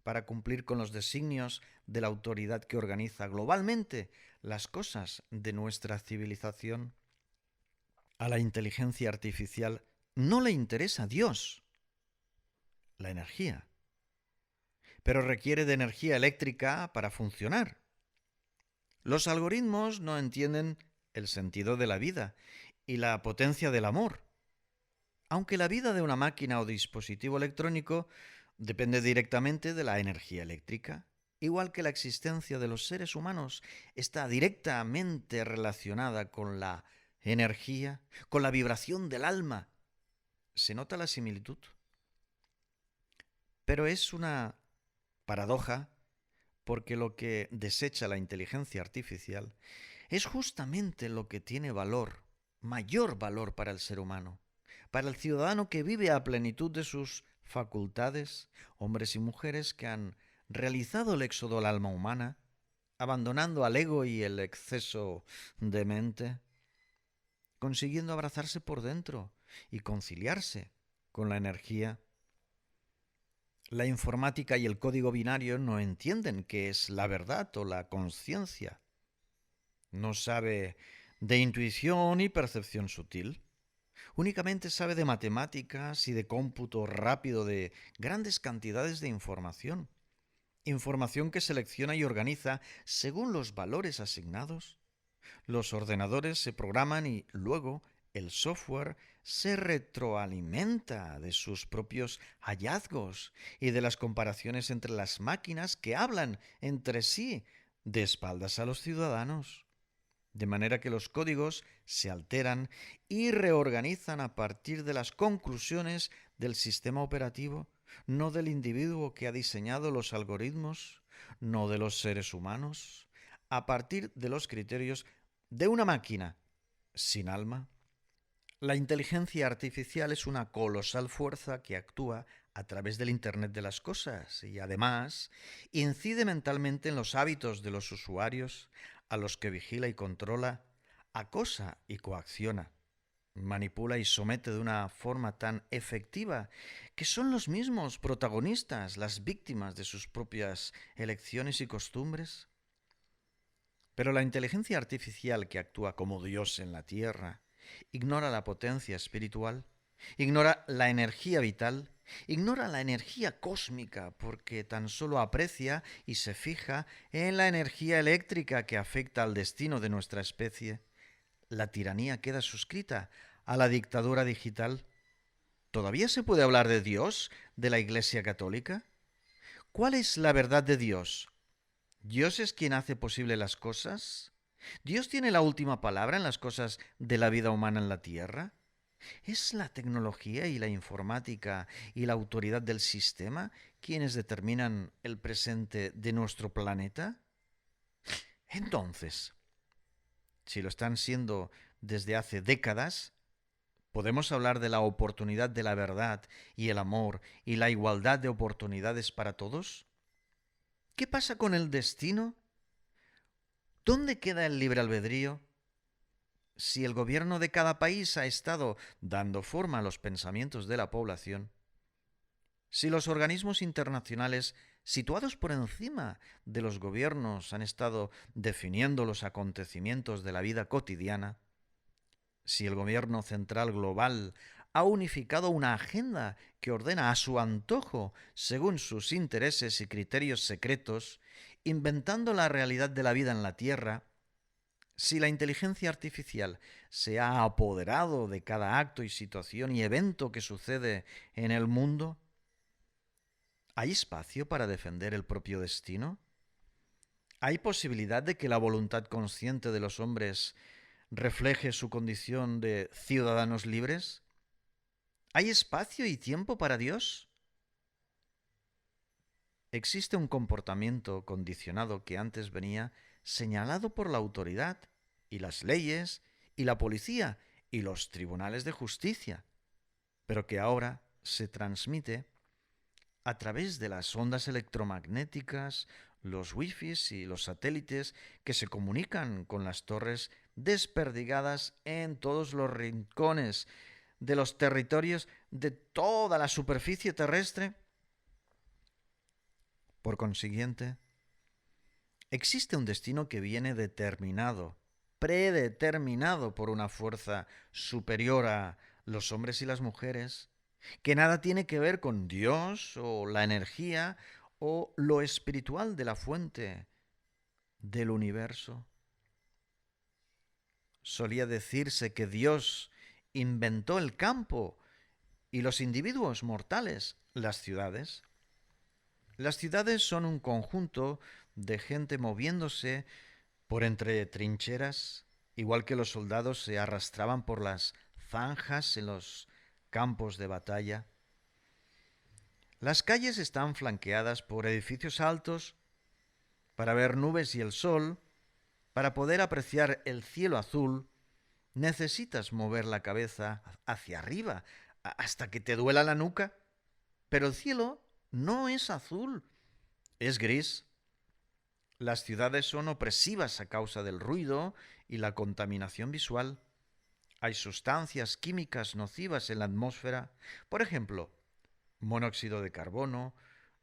para cumplir con los designios de la autoridad que organiza globalmente las cosas de nuestra civilización. A la inteligencia artificial no le interesa Dios, la energía, pero requiere de energía eléctrica para funcionar. Los algoritmos no entienden el sentido de la vida y la potencia del amor, aunque la vida de una máquina o dispositivo electrónico depende directamente de la energía eléctrica, igual que la existencia de los seres humanos está directamente relacionada con la energía, con la vibración del alma. ¿Se nota la similitud? Pero es una paradoja, porque lo que desecha la inteligencia artificial es justamente lo que tiene valor, mayor valor para el ser humano, para el ciudadano que vive a plenitud de sus facultades, hombres y mujeres que han realizado el éxodo al alma humana, abandonando al ego y el exceso de mente, consiguiendo abrazarse por dentro y conciliarse con la energía. La informática y el código binario no entienden qué es la verdad o la conciencia. No sabe de intuición y percepción sutil. Únicamente sabe de matemáticas y de cómputo rápido de grandes cantidades de información. Información que selecciona y organiza según los valores asignados. Los ordenadores se programan y luego el software se retroalimenta de sus propios hallazgos y de las comparaciones entre las máquinas que hablan entre sí de espaldas a los ciudadanos. De manera que los códigos se alteran y reorganizan a partir de las conclusiones del sistema operativo, no del individuo que ha diseñado los algoritmos, no de los seres humanos, a partir de los criterios de una máquina sin alma. La inteligencia artificial es una colosal fuerza que actúa a través del Internet de las cosas y además incide mentalmente en los hábitos de los usuarios, a los que vigila y controla, acosa y coacciona, manipula y somete de una forma tan efectiva que son los mismos protagonistas, las víctimas de sus propias elecciones y costumbres. Pero la inteligencia artificial que actúa como Dios en la tierra ignora la potencia espiritual ignora la energía vital, ignora la energía cósmica porque tan solo aprecia y se fija en la energía eléctrica que afecta al destino de nuestra especie. La tiranía queda suscrita a la dictadura digital. ¿Todavía se puede hablar de Dios, de la Iglesia Católica? ¿Cuál es la verdad de Dios? ¿Dios es quien hace posible las cosas? ¿Dios tiene la última palabra en las cosas de la vida humana en la Tierra? ¿Es la tecnología y la informática y la autoridad del sistema quienes determinan el presente de nuestro planeta? Entonces, si lo están siendo desde hace décadas, ¿podemos hablar de la oportunidad de la verdad y el amor y la igualdad de oportunidades para todos? ¿Qué pasa con el destino? ¿Dónde queda el libre albedrío? Si el gobierno de cada país ha estado dando forma a los pensamientos de la población, si los organismos internacionales situados por encima de los gobiernos han estado definiendo los acontecimientos de la vida cotidiana, si el gobierno central global ha unificado una agenda que ordena a su antojo, según sus intereses y criterios secretos, inventando la realidad de la vida en la Tierra, si la inteligencia artificial se ha apoderado de cada acto y situación y evento que sucede en el mundo, ¿hay espacio para defender el propio destino? ¿Hay posibilidad de que la voluntad consciente de los hombres refleje su condición de ciudadanos libres? ¿Hay espacio y tiempo para Dios? Existe un comportamiento condicionado que antes venía señalado por la autoridad y las leyes y la policía y los tribunales de justicia, pero que ahora se transmite a través de las ondas electromagnéticas, los wifis y los satélites que se comunican con las torres desperdigadas en todos los rincones de los territorios de toda la superficie terrestre. Por consiguiente, existe un destino que viene determinado, predeterminado por una fuerza superior a los hombres y las mujeres, que nada tiene que ver con Dios o la energía o lo espiritual de la fuente del universo. Solía decirse que Dios inventó el campo y los individuos mortales, las ciudades. Las ciudades son un conjunto de gente moviéndose por entre trincheras, igual que los soldados se arrastraban por las zanjas en los campos de batalla. Las calles están flanqueadas por edificios altos para ver nubes y el sol. Para poder apreciar el cielo azul, necesitas mover la cabeza hacia arriba hasta que te duela la nuca. Pero el cielo no es azul, es gris. Las ciudades son opresivas a causa del ruido y la contaminación visual. Hay sustancias químicas nocivas en la atmósfera, por ejemplo, monóxido de carbono,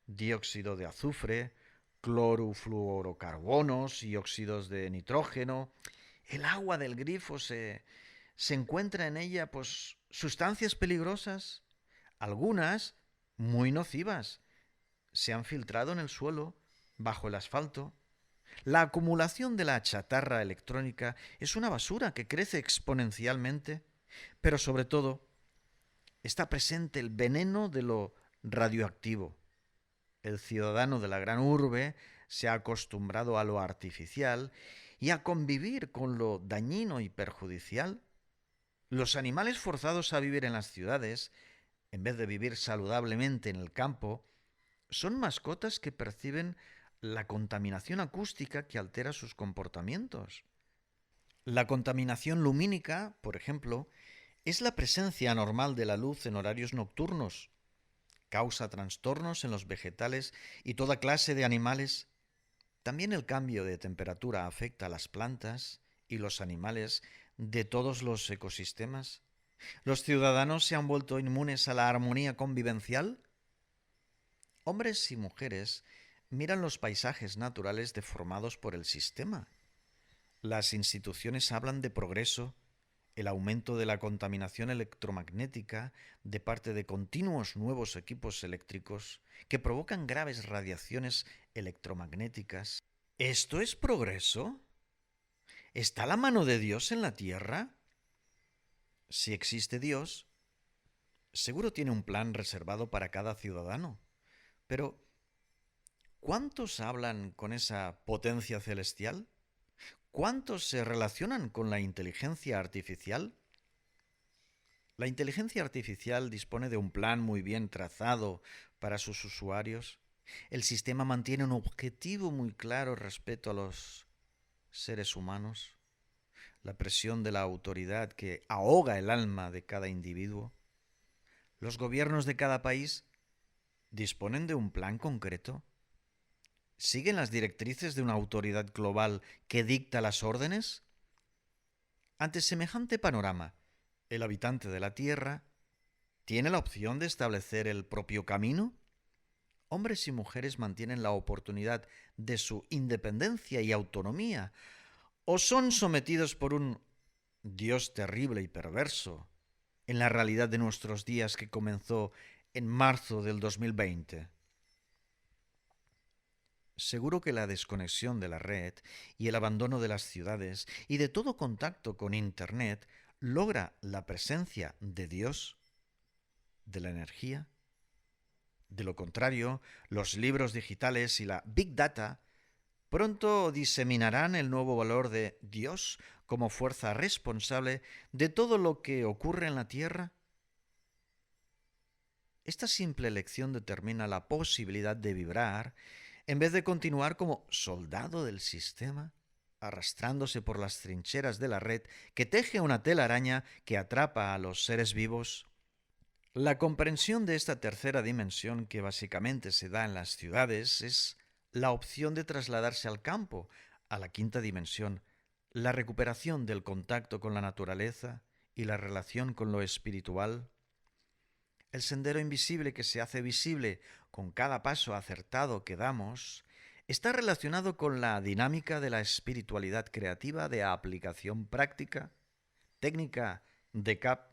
dióxido de azufre, clorofluorocarbonos y óxidos de nitrógeno. El agua del grifo se encuentra en ella sustancias peligrosas, algunas muy nocivas. Se han filtrado en el suelo, bajo el asfalto. La acumulación de la chatarra electrónica es una basura que crece exponencialmente, pero sobre todo está presente el veneno de lo radioactivo. El ciudadano de la gran urbe se ha acostumbrado a lo artificial y a convivir con lo dañino y perjudicial. Los animales forzados a vivir en las ciudades, en vez de vivir saludablemente en el campo, son mascotas que perciben la contaminación acústica que altera sus comportamientos. La contaminación lumínica, por ejemplo, es la presencia anormal de la luz en horarios nocturnos. Causa trastornos en los vegetales y toda clase de animales. También el cambio de temperatura afecta a las plantas y los animales de todos los ecosistemas. ¿Los ciudadanos se han vuelto inmunes a la armonía convivencial? Hombres y mujeres miran los paisajes naturales deformados por el sistema. Las instituciones hablan de progreso, el aumento de la contaminación electromagnética de parte de continuos nuevos equipos eléctricos que provocan graves radiaciones electromagnéticas. ¿Esto es progreso? ¿Está la mano de Dios en la tierra? Si existe Dios, seguro tiene un plan reservado para cada ciudadano. Pero, ¿cuántos hablan con esa potencia celestial? ¿Cuántos se relacionan con la inteligencia artificial? La inteligencia artificial dispone de un plan muy bien trazado para sus usuarios. El sistema mantiene un objetivo muy claro respecto a los seres humanos. La presión de la autoridad que ahoga el alma de cada individuo. Los gobiernos de cada país disponen de un plan concreto. ¿Siguen las directrices de una autoridad global que dicta las órdenes? Ante semejante panorama, el habitante de la Tierra tiene la opción de establecer el propio camino. Hombres y mujeres mantienen la oportunidad de su independencia y autonomía, o son sometidos por un Dios terrible y perverso en la realidad de nuestros días que comenzó en marzo del 2020. Seguro que la desconexión de la red y el abandono de las ciudades y de todo contacto con Internet logra la presencia de Dios, de la energía. De lo contrario, los libros digitales y la Big Data pronto diseminarán el nuevo valor de Dios como fuerza responsable de todo lo que ocurre en la Tierra. Esta simple elección determina la posibilidad de vibrar en vez de continuar como soldado del sistema, arrastrándose por las trincheras de la red que teje una telaraña que atrapa a los seres vivos. La comprensión de esta tercera dimensión, que básicamente se da en las ciudades, es la opción de trasladarse al campo, a la quinta dimensión, la recuperación del contacto con la naturaleza y la relación con lo espiritual. El sendero invisible que se hace visible con cada paso acertado que damos está relacionado con la dinámica de la espiritualidad creativa de aplicación práctica, técnica de CAP.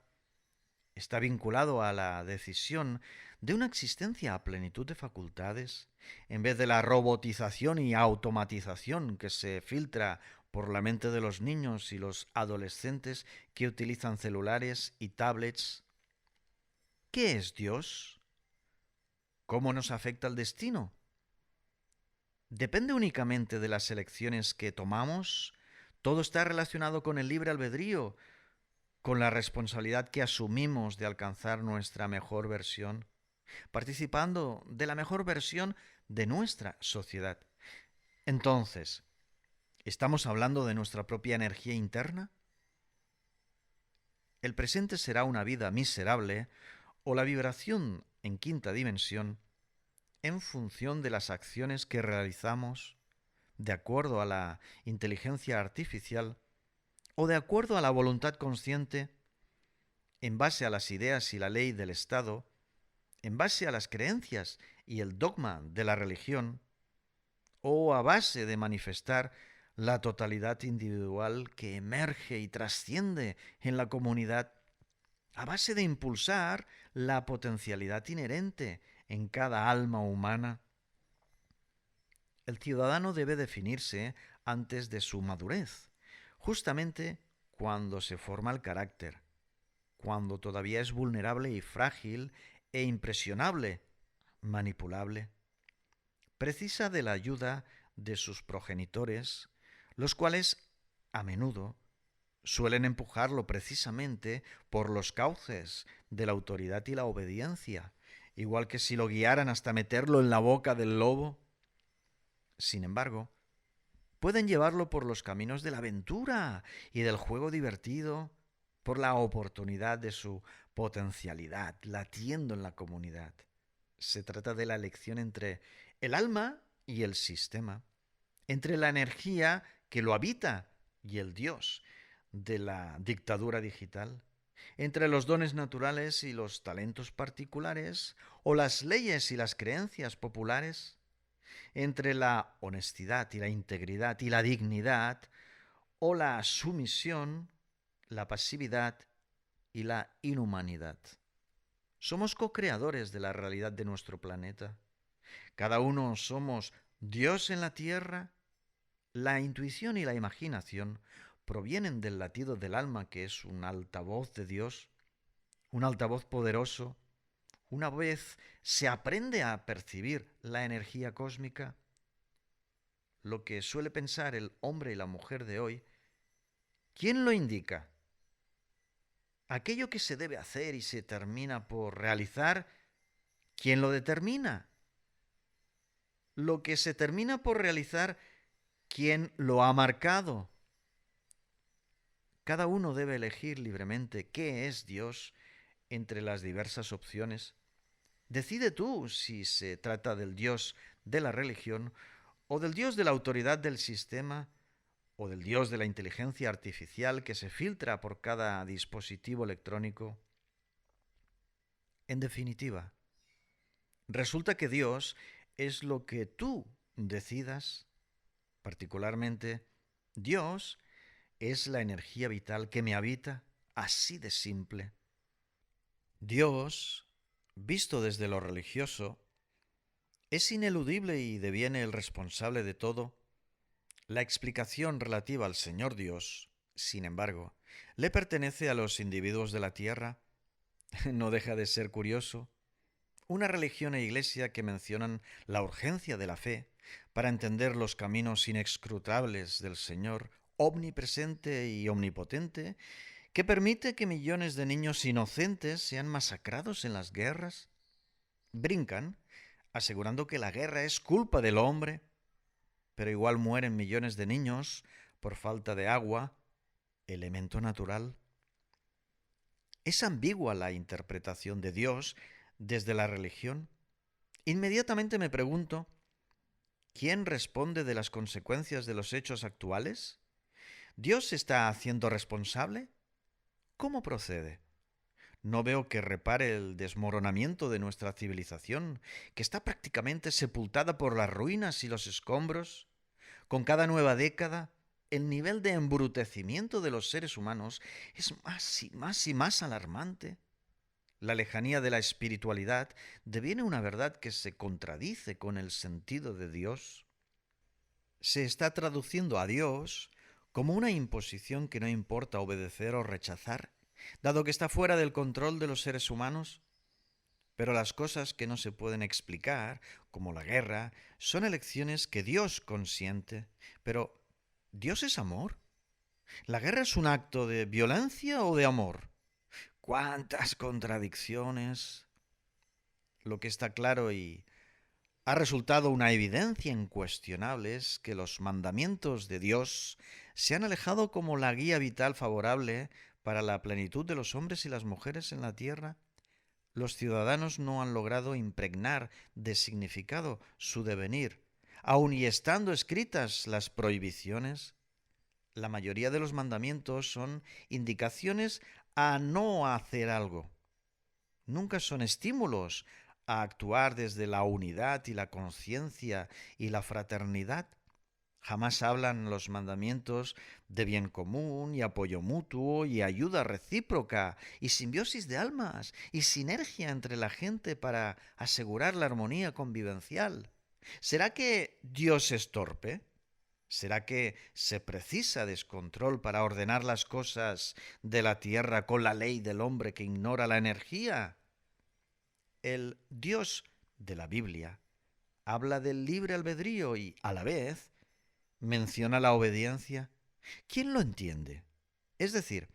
Está vinculado a la decisión de una existencia a plenitud de facultades, en vez de la robotización y automatización que se filtra por la mente de los niños y los adolescentes que utilizan celulares y tablets. ¿Qué es Dios? ¿Cómo nos afecta el destino? ¿Depende únicamente de las elecciones que tomamos? ¿Todo está relacionado con el libre albedrío, con la responsabilidad que asumimos de alcanzar nuestra mejor versión, participando de la mejor versión de nuestra sociedad? Entonces, ¿estamos hablando de nuestra propia energía interna? ¿El presente será una vida miserable o la vibración en quinta dimensión en función de las acciones que realizamos de acuerdo a la inteligencia artificial o de acuerdo a la voluntad consciente, en base a las ideas y la ley del Estado, en base a las creencias y el dogma de la religión, o a base de manifestar la totalidad individual que emerge y trasciende en la comunidad, a base de impulsar la potencialidad inherente en cada alma humana? El ciudadano debe definirse antes de su madurez, justamente cuando se forma el carácter, cuando todavía es vulnerable y frágil e impresionable, manipulable. Precisa de la ayuda de sus progenitores, los cuales, a menudo, suelen empujarlo precisamente por los cauces de la autoridad y la obediencia, igual que si lo guiaran hasta meterlo en la boca del lobo. Sin embargo, pueden llevarlo por los caminos de la aventura y del juego divertido, por la oportunidad de su potencialidad latiendo en la comunidad. Se trata de la elección entre el alma y el sistema, entre la energía que lo habita y el Dios de la dictadura digital, entre los dones naturales y los talentos particulares, o las leyes y las creencias populares, entre la honestidad y la integridad y la dignidad, o la sumisión la pasividad y la inhumanidad. Somos co-creadores de la realidad de nuestro planeta. Cada uno somos Dios en la tierra. La intuición y la imaginación provienen del latido del alma, que es un altavoz de Dios, un altavoz poderoso. Una vez se aprende a percibir la energía cósmica, lo que suele pensar el hombre y la mujer de hoy, ¿quién lo indica? Aquello que se debe hacer y se termina por realizar, ¿quién lo determina? Lo que se termina por realizar, ¿quién lo ha marcado? Cada uno debe elegir libremente qué es Dios entre las diversas opciones. Decide tú si se trata del Dios de la religión o del Dios de la autoridad del sistema o del Dios de la inteligencia artificial que se filtra por cada dispositivo electrónico. En definitiva, resulta que Dios es lo que tú decidas. Particularmente, Dios es la energía vital que me habita, así de simple. Dios, visto desde lo religioso, es ineludible y deviene el responsable de todo. La explicación relativa al Señor Dios, sin embargo, le pertenece a los individuos de la tierra. No deja de ser curioso. Una religión e iglesia que mencionan la urgencia de la fe para entender los caminos inescrutables del Señor, omnipresente y omnipotente, que permite que millones de niños inocentes sean masacrados en las guerras. Brincan, asegurando que la guerra es culpa del hombre, pero igual mueren millones de niños por falta de agua, elemento natural. Es ambigua la interpretación de Dios desde la religión. Inmediatamente me pregunto, ¿quién responde de las consecuencias de los hechos actuales? ¿Dios se está haciendo responsable? ¿Cómo procede? No veo que repare el desmoronamiento de nuestra civilización, que está prácticamente sepultada por las ruinas y los escombros. Con cada nueva década, el nivel de embrutecimiento de los seres humanos es más y más y más alarmante. La lejanía de la espiritualidad deviene una verdad que se contradice con el sentido de Dios. Se está traduciendo a Dios como una imposición que no importa obedecer o rechazar, dado que está fuera del control de los seres humanos. Pero las cosas que no se pueden explicar, como la guerra, son elecciones que Dios consiente. Pero, ¿Dios es amor? ¿La guerra es un acto de violencia o de amor? ¡Cuántas contradicciones! Lo que está claro y ha resultado una evidencia incuestionable es que los mandamientos de Dios se han alejado como la guía vital favorable para la plenitud de los hombres y las mujeres en la tierra. Los ciudadanos no han logrado impregnar de significado su devenir, aun y estando escritas las prohibiciones. La mayoría de los mandamientos son indicaciones a no hacer algo. Nunca son estímulos a actuar desde la unidad y la conciencia y la fraternidad. Jamás hablan los mandamientos de bien común y apoyo mutuo y ayuda recíproca y simbiosis de almas y sinergia entre la gente para asegurar la armonía convivencial. ¿Será que Dios es torpe? ¿Será que se precisa descontrol para ordenar las cosas de la tierra con la ley del hombre que ignora la energía? El Dios de la Biblia habla del libre albedrío y, a la vez, menciona la obediencia. ¿Quién lo entiende? Es decir,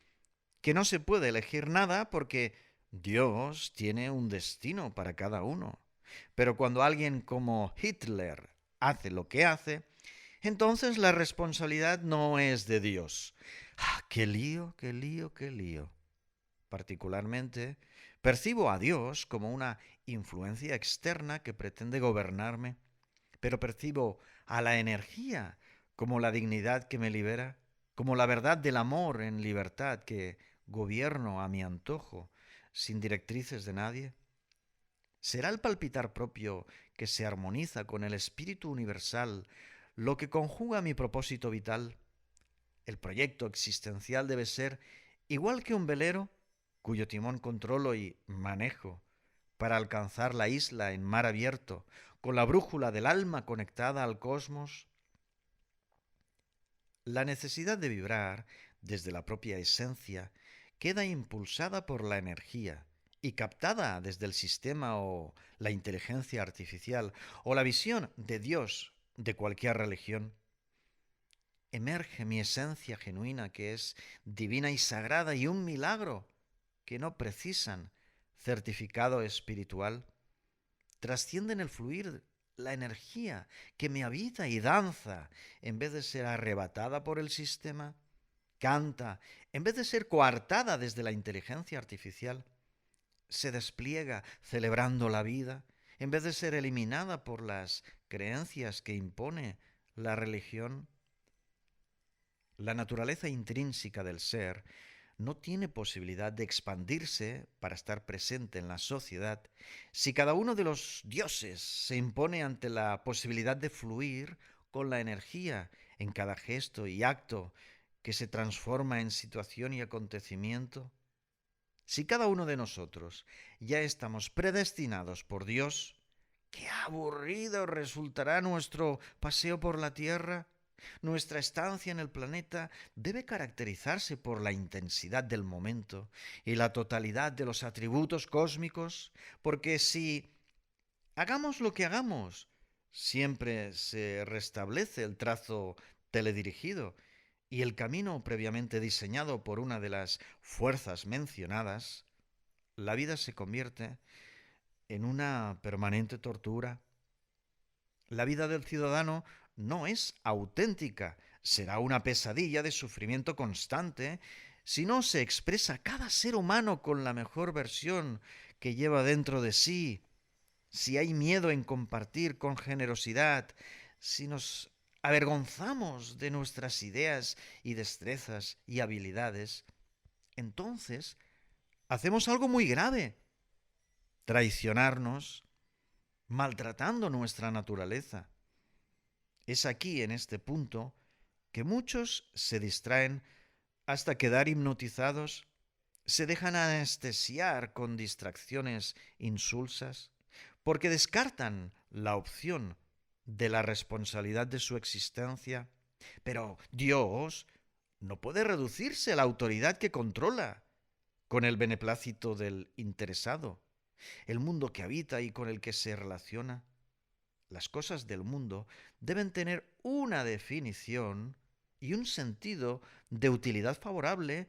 que no se puede elegir nada porque Dios tiene un destino para cada uno. Pero cuando alguien como Hitler hace lo que hace, entonces la responsabilidad no es de Dios. ¡Ah, qué lío, qué lío, qué lío! Particularmente, percibo a Dios como una influencia externa que pretende gobernarme, pero percibo a la energía como la dignidad que me libera, como la verdad del amor en libertad que gobierno a mi antojo, sin directrices de nadie. ¿Será el palpitar propio que se armoniza con el espíritu universal lo que conjuga mi propósito vital? El proyecto existencial debe ser Igual que un velero, cuyo timón controlo y manejo para alcanzar la isla en mar abierto, con la brújula del alma conectada al cosmos, la necesidad de vibrar desde la propia esencia queda impulsada por la energía y captada desde el sistema o la inteligencia artificial o la visión de Dios de cualquier religión. Emerge mi esencia genuina que es divina y sagrada y un milagro que no precisan certificado espiritual. Trascienden el fluir la energía que me habita y danza en vez de ser arrebatada por el sistema, canta en vez de ser coartada desde la inteligencia artificial, se despliega celebrando la vida en vez de ser eliminada por las creencias que impone la religión. La naturaleza intrínseca del ser no tiene posibilidad de expandirse para estar presente en la sociedad si cada uno de los dioses se impone ante la posibilidad de fluir con la energía en cada gesto y acto que se transforma en situación y acontecimiento. Si cada uno de nosotros ya estamos predestinados por Dios, qué aburrido resultará nuestro paseo por la tierra. Nuestra estancia en el planeta debe caracterizarse por la intensidad del momento y la totalidad de los atributos cósmicos, porque si hagamos lo que hagamos, siempre se restablece el trazo teledirigido y el camino previamente diseñado por una de las fuerzas mencionadas, la vida se convierte en una permanente tortura. La vida del ciudadano no es auténtica, será una pesadilla de sufrimiento constante si no se expresa cada ser humano con la mejor versión que lleva dentro de sí, si hay miedo en compartir con generosidad, si nos avergonzamos de nuestras ideas y destrezas y habilidades, entonces hacemos algo muy grave, traicionarnos, maltratando nuestra naturaleza. Es aquí, en este punto, que muchos se distraen hasta quedar hipnotizados, se dejan anestesiar con distracciones insulsas, porque descartan la opción de la responsabilidad de su existencia. Pero Dios no puede reducirse a la autoridad que controla con el beneplácito del interesado, el mundo que habita y con el que se relaciona. Las cosas del mundo deben tener una definición y un sentido de utilidad favorable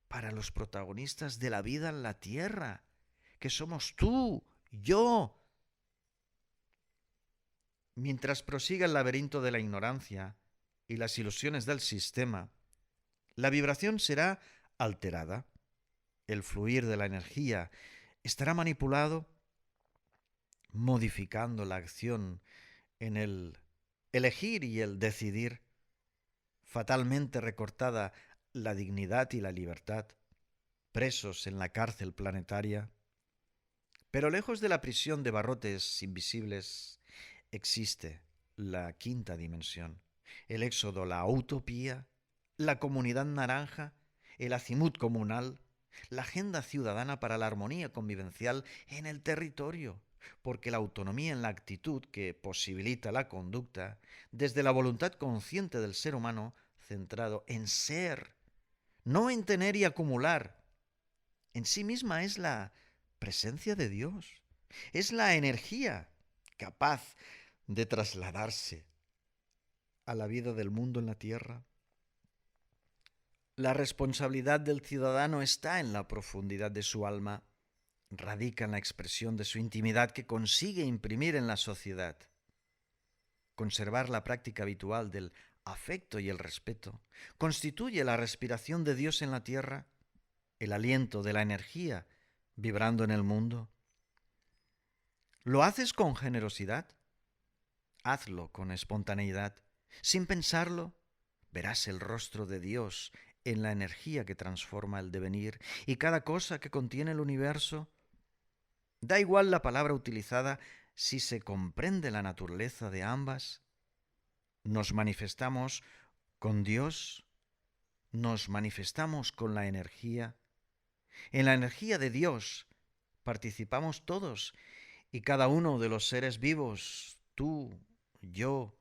para los protagonistas de la vida en la tierra, que somos tú, yo. Mientras prosiga el laberinto de la ignorancia y las ilusiones del sistema, la vibración será alterada, el fluir de la energía estará manipulado, modificando la acción en el elegir y el decidir, fatalmente recortada la dignidad y la libertad, presos en la cárcel planetaria. Pero lejos de la prisión de barrotes invisibles existe la quinta dimensión, el éxodo, la utopía, la comunidad naranja, el azimut comunal, la agenda ciudadana para la armonía convivencial en el territorio, porque la autonomía en la actitud que posibilita la conducta, desde la voluntad consciente del ser humano centrado en ser, no en tener y acumular, en sí misma es la presencia de Dios, es la energía capaz de trasladarse a la vida del mundo en la tierra. La responsabilidad del ciudadano está en la profundidad de su alma, radica en la expresión de su intimidad que consigue imprimir en la sociedad. Conservar la práctica habitual del afecto y el respeto constituye la respiración de Dios en la tierra, el aliento de la energía vibrando en el mundo. ¿Lo haces con generosidad? Hazlo con espontaneidad. Sin pensarlo, verás el rostro de Dios en la energía que transforma el devenir y cada cosa que contiene el universo. Da igual la palabra utilizada si se comprende la naturaleza de ambas. Nos manifestamos con Dios nos manifestamos con la energía. En la energía de Dios participamos todos y cada uno de los seres vivos, tú, yo,